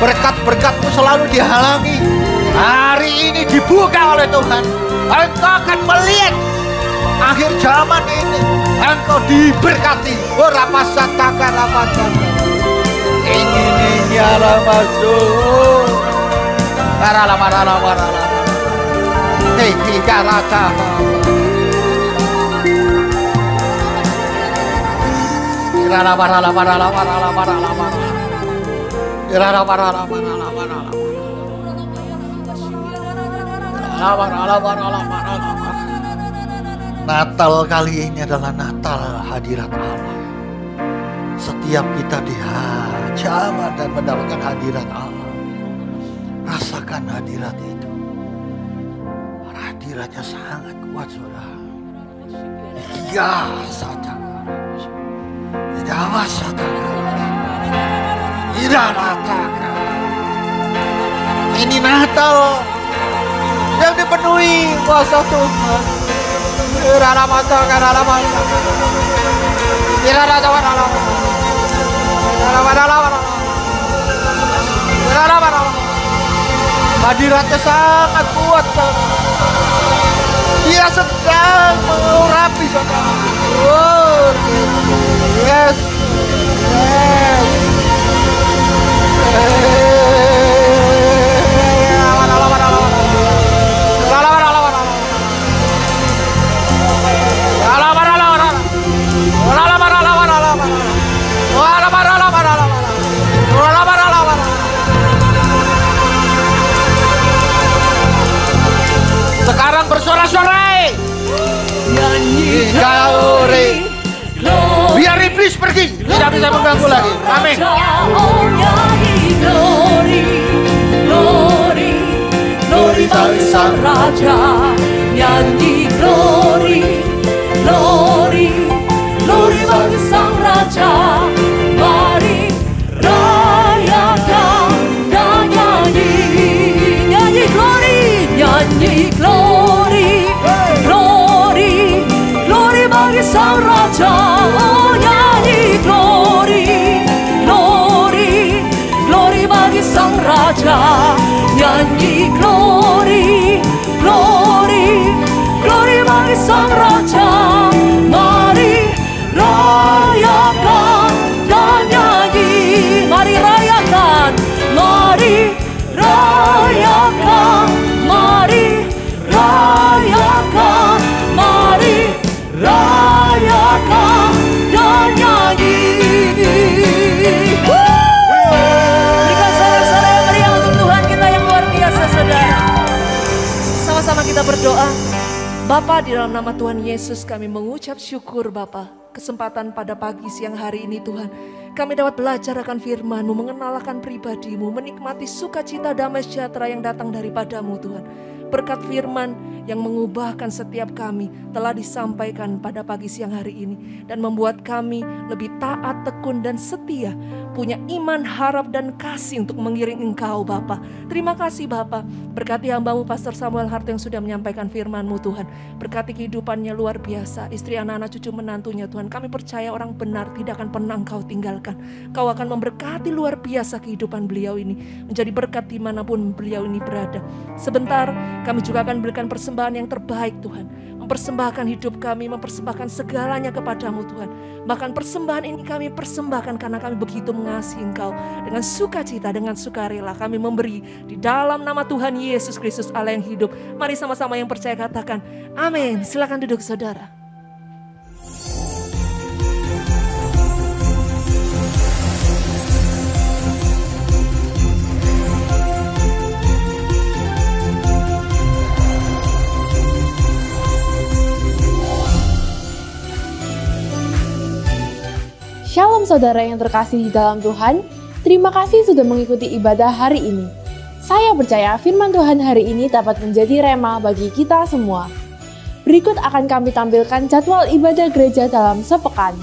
berkat-berkat-Mu selalu dihalangi. Hari ini dibuka oleh Tuhan. Engkau akan melihat akhir zaman ini. Engkau diberkati. Rapasataka rapasataka. Ini nyala masuk. Rala. Tiga rata. Natal kali ini adalah Natal hadirat Allah. Setiap kita dijamah dan mendapatkan hadirat Allah, rasakan hadirat itu. Hadiratnya sangat kuat, saudara. Iya saja. Tidak saja. Tidak ratakan. Ini Natal yang dipenuhi kuasa Tuhan. Hadiratnya sangat kuat. Dia sedang mengurapi saudara. Yes. Sekarang bersorak-sorai. Nyanyi glory. Biar iblis pergi, tidak bisa mengganggu lagi. Amin. Oh nyanyi glory, glory, glory bagi Sang Raja. Nyanyi glory, glory, glory bagi Sang Raja. Mari rayakan dan nyanyi, nyanyi glory, nyanyi glory, glory, glory bagi Sang Raja. Oh nyanyi glory, glory, glory bagi Sang Raja. Nyanyi glory, glory, glory bagi Bapa, di dalam nama Tuhan Yesus kami mengucap syukur Bapa. Kesempatan pada pagi siang hari ini Tuhan. Kami dapat belajar akan firman-Mu, mengenal akan pribadi-Mu, menikmati sukacita damai sejahtera yang datang daripadamu Tuhan. Berkat firman yang mengubahkan setiap kami telah disampaikan pada pagi siang hari ini. Dan membuat kami lebih taat, tekun dan setia. Punya iman, harap dan kasih untuk mengiring Engkau Bapa. Terima kasih Bapa. Berkati hamba-Mu Pastor Samuel Harto yang sudah menyampaikan firman-Mu Tuhan. Berkati kehidupannya luar biasa. Istri, anak-anak, cucu menantunya Tuhan. Kami percaya orang benar tidak akan pernah Engkau tinggalkan. Kau akan memberkati luar biasa kehidupan beliau ini. Menjadi berkat dimanapun beliau ini berada. Sebentar kami juga akan berikan persembahan yang terbaik Tuhan. Mempersembahkan hidup kami, mempersembahkan segalanya kepadamu Tuhan. Bahkan persembahan ini kami persembahkan karena kami begitu mengasihi Engkau. Dengan sukacita, dengan sukarela kami memberi di dalam nama Tuhan Yesus Kristus Allah yang hidup. Mari sama-sama yang percaya katakan amin. Silakan duduk saudara. Shalom saudara yang terkasih di dalam Tuhan, terima kasih sudah mengikuti ibadah hari ini. Saya percaya firman Tuhan hari ini dapat menjadi rema bagi kita semua. Berikut akan kami tampilkan jadwal ibadah gereja dalam sepekan.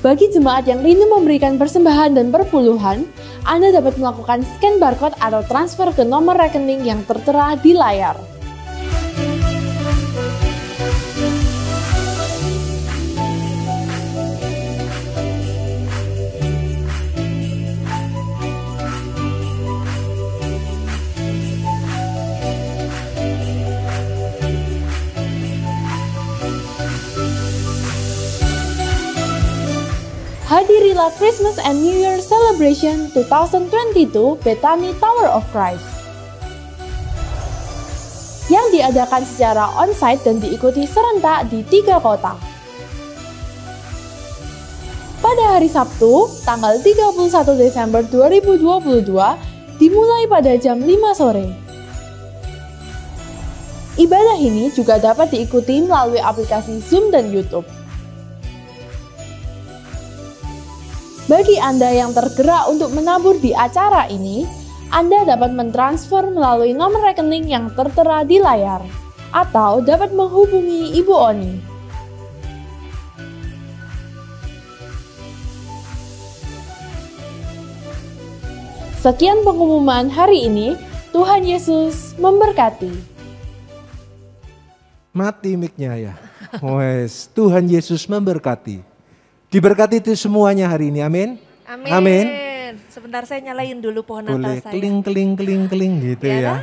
Bagi jemaat yang rindu memberikan persembahan dan perpuluhan, Anda dapat melakukan scan barcode atau transfer ke nomor rekening yang tertera di layar. Hadirilah Christmas and New Year Celebration 2022 Bethany Tower of Christ yang diadakan secara on-site dan diikuti serentak di 3 kota. Pada hari Sabtu, tanggal 31 Desember 2022, dimulai pada jam 5 sore. Ibadah ini juga dapat diikuti melalui aplikasi Zoom dan YouTube. Bagi Anda yang tergerak untuk menabur di acara ini, Anda dapat mentransfer melalui nomor rekening yang tertera di layar, atau dapat menghubungi Ibu Oni. Sekian pengumuman hari ini, Tuhan Yesus memberkati. Mati mic-nya ya. Wes, Tuhan Yesus memberkati. Diberkati itu semuanya hari ini, amin. Amin. Amin. Sebentar saya nyalain dulu pohon Boleh Natal saya. keling gitu ya.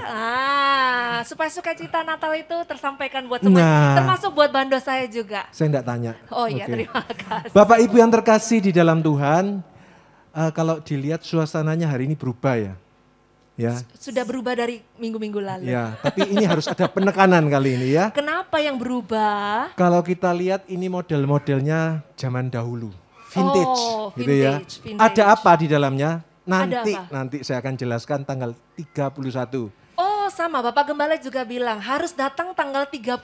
Supaya sukacita Natal itu tersampaikan buat semua, termasuk buat bando saya juga. Saya enggak tanya. Oh iya, Oke. terima kasih. Bapak Ibu yang terkasih di dalam Tuhan, kalau dilihat suasananya hari ini berubah ya. Ya. Sudah berubah dari minggu-minggu lalu. Ya, tapi ini harus ada penekanan kali ini ya. Kenapa yang berubah? Kalau kita lihat ini model-modelnya zaman dahulu, vintage, gitu ya. Vintage. Ada apa di dalamnya? Ada apa? Nanti saya akan jelaskan tanggal 31. Oh sama, Bapak Gembala juga bilang harus datang tanggal 31.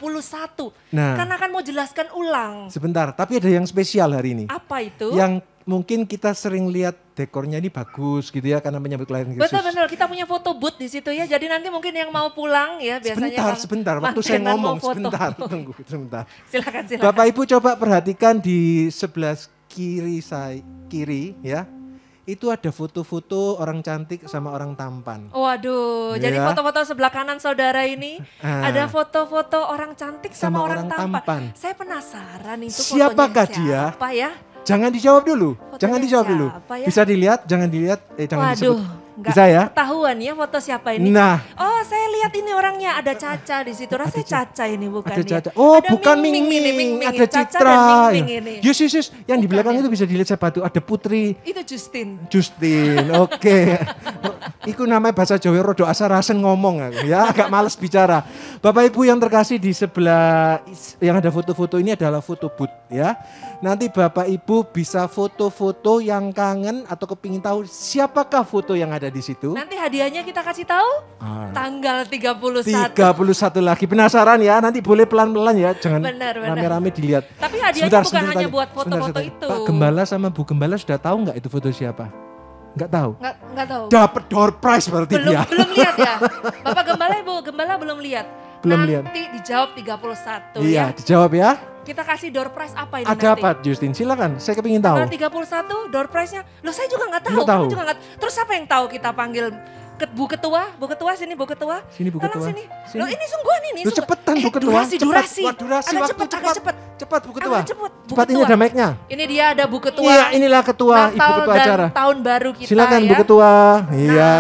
Nah. Karena akan mau jelaskan ulang. Sebentar, tapi ada yang spesial hari ini. Apa itu? Yang mungkin kita sering lihat dekornya ini bagus gitu ya karena menyambut kelahiran Yesus. Betul, kita punya foto booth di situ ya. Jadi nanti mungkin yang mau pulang ya biasanya. Sebentar. Waktu saya ngomong sebentar. Tunggu sebentar. Silakan. Bapak Ibu coba perhatikan di sebelah kiri ya. Itu ada foto-foto orang cantik sama orang tampan. Waduh, jadi foto-foto sebelah kanan saudara ini ada foto-foto orang cantik sama orang tampan. Saya penasaran itu Siapakah fotonya siapa dia? Ya? Jangan dijawab dulu. Ya? Bisa dilihat, jangan Waduh, disebut. Bisa ya? Ketahuan ya foto siapa ini. Nah. Oh, saya lihat ini orangnya ada Caca di situ. Rasanya Caca ini bukan ada ya? Caca. Oh, ada bukan Ming-Ming. ada Caca Citra. dan Ming-Ming ini. Yes. Yang di belakang itu bisa dilihat siapa tuh? Ada Putri. Itu Justin. Oke. Iku namanya bahasa Jawa rodo asarasen ngomong ya, agak males bicara. Bapak Ibu yang terkasih di sebelah yang ada foto-foto ini adalah foto booth ya. Nanti Bapak Ibu bisa foto-foto yang kangen atau kepingin tahu siapakah foto yang ada di situ. Nanti hadiahnya kita kasih tahu tanggal 31. 31 lagi. Penasaran ya? Nanti boleh pelan-pelan ya, jangan rame-rame dilihat. Tapi hadiahnya bukan hanya buat foto-foto itu. Pak Gembala sama Bu Gembala sudah tahu nggak itu foto siapa? Nggak tahu? Nggak tahu. Dapat door prize berarti dia. Belum lihat ya? Bapak Gembala, Ibu Gembala belum lihat. Lihat. Nanti dijawab 31 Iya, ya. dijawab ya. Kita kasih door prize apa ini Ada nanti? apa Justin? Silakan, saya kepingin tahu. Tanggal 31 door prize-nya. Loh saya juga nggak tahu. Nggak tahu. Kamu juga nggak. Terus siapa yang tahu kita panggil Bu Ketua? Bu Ketua sini Bu Ketua. Sini Bu Ketua. Sini. Loh ini sungguhan ini. Loh cepetan Bu Ketua. Durasi. Durasi agak waktu cepat. Cepat Bu Ketua. Cepat ini ada mic-nya. Ini dia ada Bu Ketua. Iya, inilah Ketua, Natal Ibu Ketua dan acara. Tahun baru kita. Silakan ya. Bu Ketua. Iya.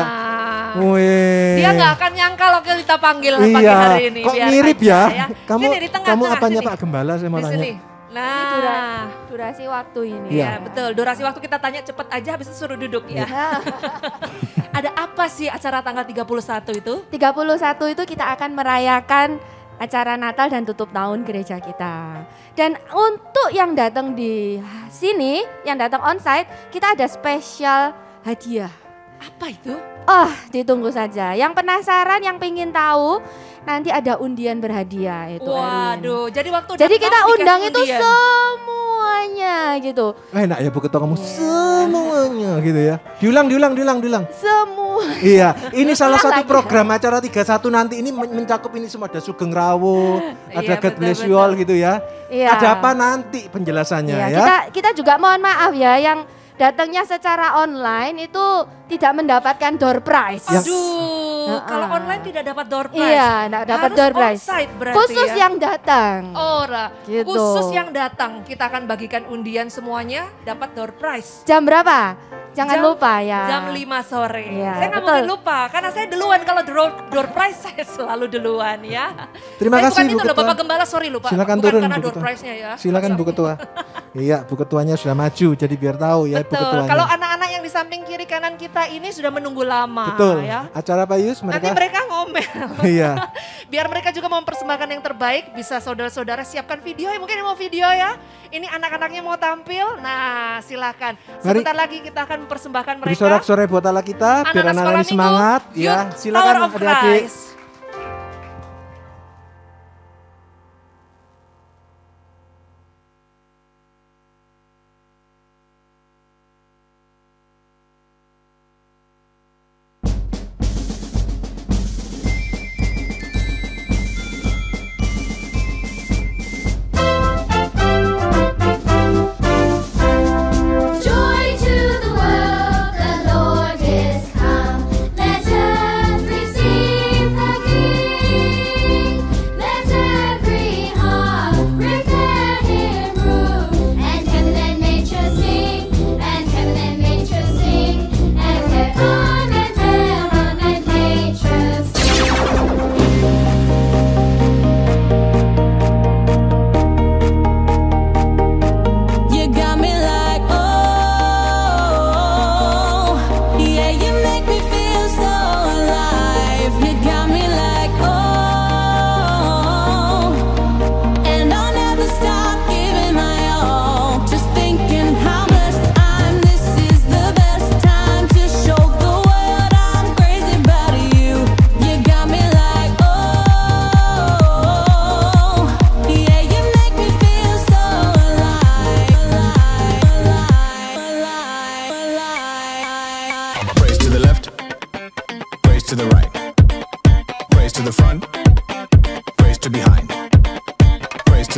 Dia nggak akan nyangka loh kalau kita panggil pagi hari ini. Kok biar mirip aja, ya? Kamu di tengah, kamu apanya sini. Pak Gembala saya mau di tanya. Sini. Nah, durasi waktu ini. Iya betul, durasi waktu kita tanya cepet aja habis itu suruh duduk ya. Ada apa sih acara tanggal 31 itu? 31 itu kita akan merayakan acara Natal dan tutup tahun gereja kita. Dan untuk yang datang di sini, yang datang onsite, kita ada spesial hadiah. Apa itu? Oh, ditunggu saja. Yang penasaran, yang pengen tahu, nanti ada undian berhadiah itu. Waduh, jadi waktu kita undang itu semuanya gitu. Enak ya Bu Ketua kamu semuanya gitu ya. Diulang. Semua. Iya, ini salah satu program acara 31 nanti ini mencakup ini semua, ada Sugeng Rawo, ada God Bless You All gitu ya. Iya. Ada apa nanti penjelasannya ya? Kita juga mohon maaf ya yang datangnya secara online itu tidak mendapatkan door prize. Aduh, kalau online tidak dapat door prize. Iya, tidak dapat door prize. Khusus ya? yang datang. Gitu. Khusus yang datang, kita akan bagikan undian semuanya dapat door prize. Jam berapa? Jangan lupa ya. Jam 5 sore. Ya, saya nggak mungkin lupa karena saya duluan kalau door prize saya selalu duluan ya. Terima kasih Bu Ketua. Ketua. Bapak Gembala sorry lupa. Silakan bukan turun karena Bu door Ketua. prize-nya ya. Silakan Bu Ketua. Iya, Bu Ketuanya sudah maju jadi biar tahu ya Bu Betul. Ketuanya. Kalau anak-anak yang di samping kiri kanan kita ini sudah menunggu lama. Betul. Ya. Acara apa Yus mereka? Nanti mereka ngomel. Iya. Biar mereka juga mempersembahkan yang terbaik, bisa saudara-saudara siapkan video ya. Mungkin mau video ya. Ini anak-anaknya mau tampil. Nah, silakan. Sebentar lagi kita akan mempersembahkan mereka. Beri sorak-sorai buat anak kita biar anak-anak semangat ya. Silakan adik-adik. Joy to the world, the Lord is come. Let earth receive her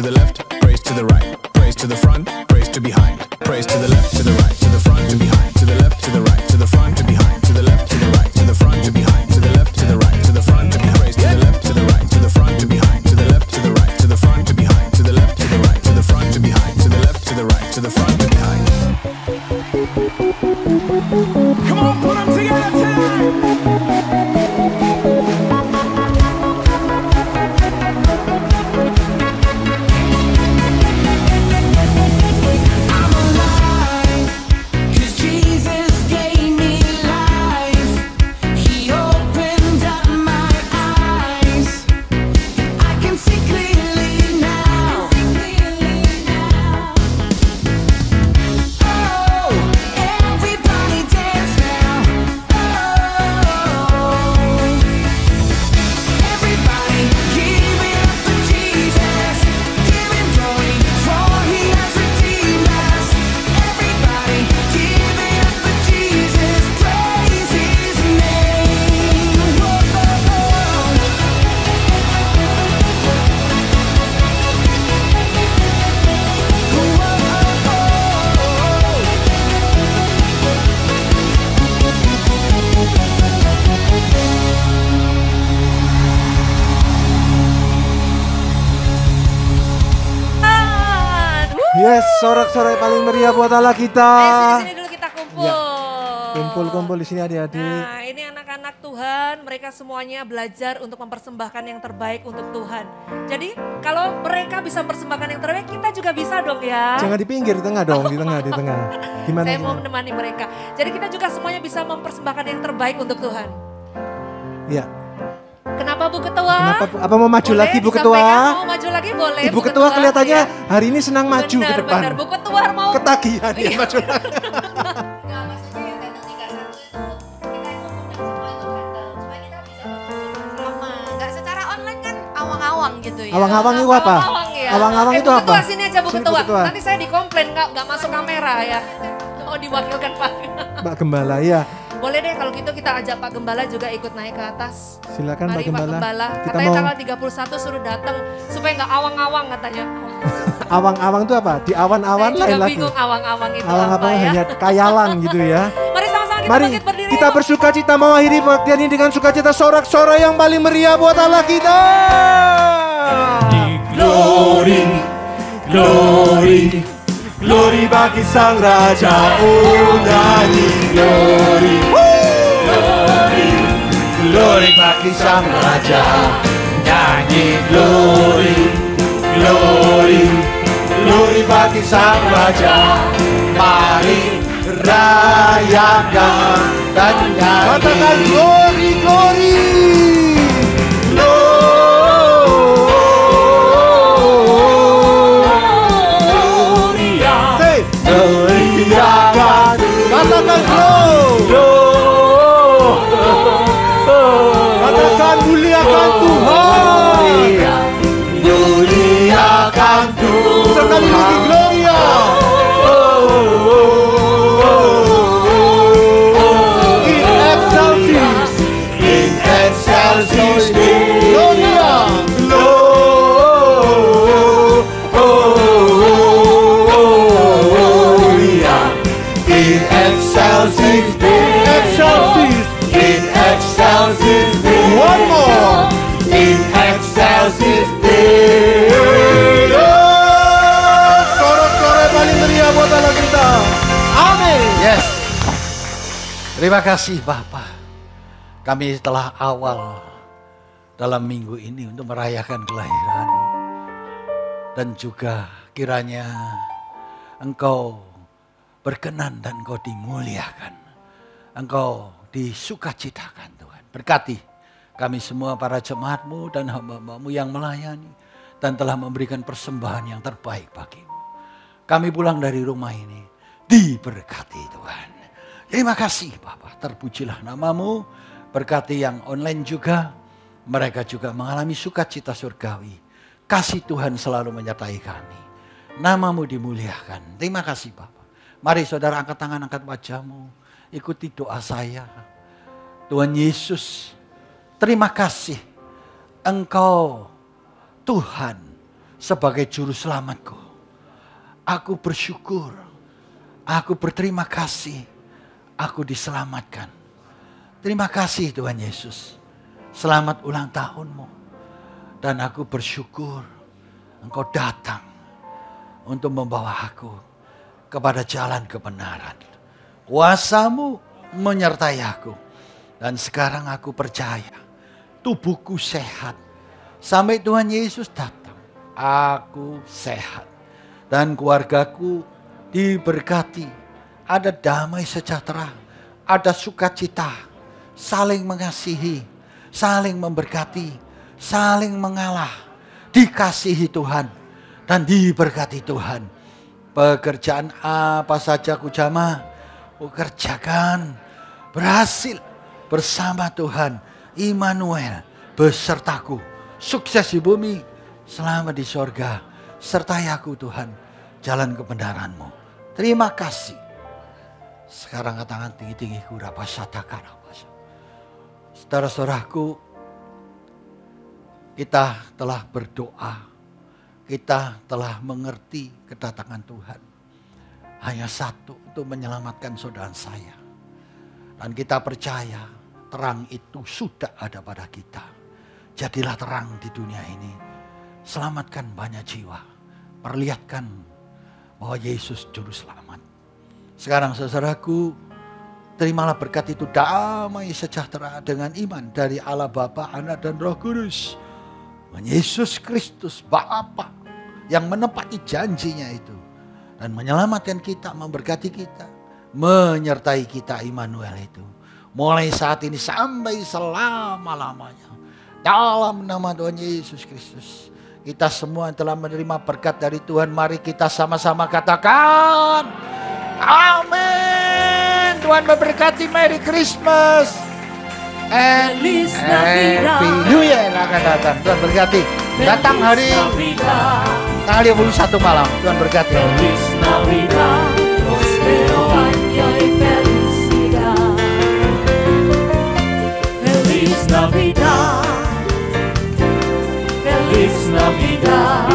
to the left, praise to the right, praise to the front, praise to behind, praise to the left, to the right, to the front, to behind, to the left, to the right, to the front, to behind, to the left, to the right, to the front, to behind, to the left, to the right, to the front, to behind, praise to the left, to the right, to the front, to behind, to the left, to the right, to the front, to behind, to the left, to the right, to the front, to behind, to the left, to the right, to the front, to behind. Come on, put them together tonight. Yes, sorak-sorai paling meriah buat Allah kita. Sini dulu kita kumpul. Ya. Kumpul-kumpul di sini adik-adik. Nah, ini anak-anak Tuhan, mereka semuanya belajar untuk mempersembahkan yang terbaik untuk Tuhan. Jadi, kalau mereka bisa mempersembahkan yang terbaik, kita juga bisa dong ya. Jangan di pinggir, di tengah dong, di tengah. Gimana? Saya mau menemani mereka. Jadi kita juga semuanya bisa mempersembahkan yang terbaik untuk Tuhan. Iya. Kenapa Bu Ketua? Apa mau maju lagi Bu Ketua? Mau maju lagi boleh. Ibu Ketua kelihatannya hari ini senang maju ke depan. Benar, Bu Ketua mau. Ketagihan ya maju lagi. Nggak, maksudnya yang datang 31 itu kita yang ngomongin semua itu datang supaya kita bisa sama. Nggak secara online kan awang-awang gitu ya. Awang-awang itu apa? Awang-awang ya. Awang-awang itu Bu apa? Ketua sini aja Bu Sini, Bu Ketua. Ketua. Nanti saya dikomplain nggak masuk kamera ya. Oh diwakilkan Pak. Mbak Gembala ya. Boleh deh kalau gitu kita ajak Pak Gembala juga ikut naik ke atas. Silakan Mari Pak Gembala. Kita Katanya mau tanggal 31 suruh datang supaya nggak awang-awang katanya. awang-awang itu apa? Di awan-awan Saya lain juga lagi. bingung awang-awang itu Awang-awang apa ya. hanya kayalan gitu ya. Mari sama-sama kita Mari bangkit berdiri. kita bersuka cita mengakhiri pembaktian ini dengan sukacita sorak-sorai yang paling meriah buat Allah kita. Glory, glory, glory bagi Sang Raja. Oh nyanyi glory, glory, glory bagi Sang Raja. Nyanyi glory, glory, glory bagi Sang Raja. Mari rayakan dan nyanyi. Katakan glory, glory. Muliakan, Katakan katakan muliakan Tuhan. muliakan Tuhan. Sekali lagi Gloria. In excelsis, In excelsis Gloria. Gloria. In excelsis Excelsis. In excelsis One more. In excelsis Sorak-sorai paling meriah buat Allah kita. Amin. Yes. Terima kasih Bapak. Kami telah awal dalam minggu ini untuk merayakan kelahiran. Dan juga kiranya Engkau berkenan dan Engkau dimuliakan. Engkau disukacitakan Tuhan. Berkati kami semua para jemaat-Mu dan hamba-hamba-Mu yang melayani. Dan telah memberikan persembahan yang terbaik bagimu. Kami pulang dari rumah ini diberkati Tuhan. Terima kasih Bapak, terpujilah namamu. Berkati yang online juga, mereka juga mengalami sukacita surgawi. Kasih Tuhan selalu menyertai kami. Namamu dimuliakan. Terima kasih Bapak. Mari saudara angkat tangan, angkat wajahmu. Ikuti doa saya. Tuhan Yesus, terima kasih Engkau Tuhan sebagai juru selamatku. Aku bersyukur, aku berterima kasih, aku diselamatkan. Terima kasih Tuhan Yesus, selamat ulang tahunmu. Dan aku bersyukur Engkau datang untuk membawa aku kepada jalan kebenaran. Kuasa-Mu menyertai aku. Dan sekarang aku percaya tubuhku sehat. Sampai Tuhan Yesus datang, aku sehat. Dan keluargaku diberkati. Ada damai sejahtera, ada sukacita, saling mengasihi, saling memberkati, saling mengalah, dikasihi Tuhan dan diberkati Tuhan. Pekerjaan apa saja ku jamah, ku kerjakan berhasil bersama Tuhan. Immanuel besertaku, sukses di bumi, selamat di sorga. Sertai aku Tuhan, jalan kebenaran-Mu. Terima kasih. Sekarang tangan tinggi-tinggi ku rapasatakan. Saudara-saudaraku, kita telah berdoa, kita telah mengerti kedatangan Tuhan. Hanya satu, untuk menyelamatkan saudara saya. Dan kita percaya terang itu sudah ada pada kita. Jadilah terang di dunia ini. Selamatkan banyak jiwa. Perlihatkan bahwa Yesus juru selamat. Sekarang saudaraku, terimalah berkat itu, damai sejahtera dengan iman dari Allah Bapa, Anak dan Roh Kudus. Yesus Kristus Bapa yang menepati janjinya itu. Dan menyelamatkan kita, memberkati kita, menyertai kita, Immanuel itu. Mulai saat ini sampai selama-lamanya. Dalam nama Tuhan Yesus Kristus. Kita semua yang telah menerima berkat dari Tuhan, mari kita sama-sama katakan amin. Tuhan memberkati. Merry Christmas and Happy New Year akan datang. Tuhan berkati. Datang hari tanggal 21 malam. Tuhan berkati. Feliz Navidad, prospero año y felicidad. Feliz Navidad, Feliz Navidad,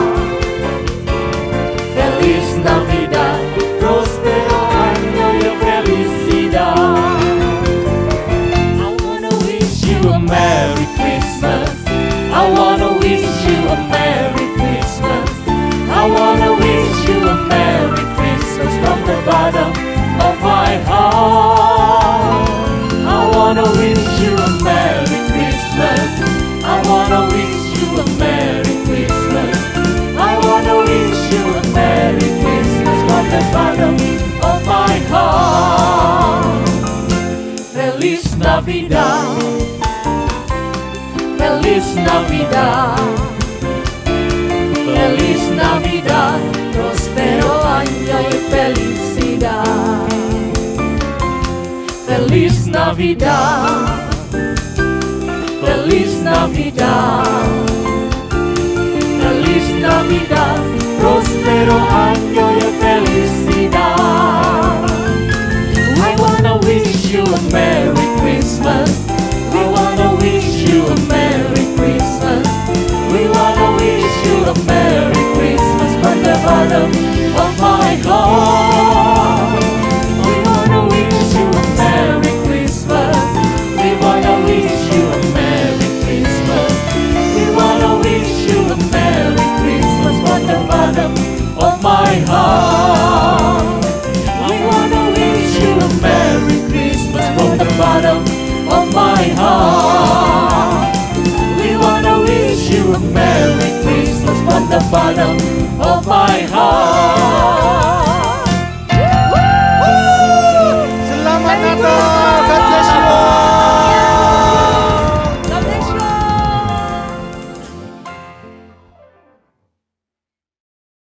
Feliz Navidad, prospero año y felicidad. I wanna wish you a Merry Christmas. I wanna wish you a Merry Christmas. I wanna wish you a Merry Christmas from the bottom of my heart. I wanna wish you a Merry Christmas. I wanna wish you a Merry Christmas. I wanna wish you a Merry Christmas from the bottom of my heart. Feliz Navidad, Feliz Navidad, Feliz Navidad, prospero año y felicidad. Feliz Navidad, Feliz Navidad, Feliz Navidad, prospero año y felicidad. I wanna wish you a Merry Christmas. We wanna wish you a Merry Christmas. We wanna wish you a Merry Christmas from the bottom of my heart. We wanna wish you a Merry Christmas. We wanna wish you a Merry Christmas. We wanna wish you a Merry Christmas from the bottom of my heart. We wanna wish you a Merry Christmas from the bottom of my heart. We wanna wish you a Merry Christmas from the bottom of my heart. Selamat Natal.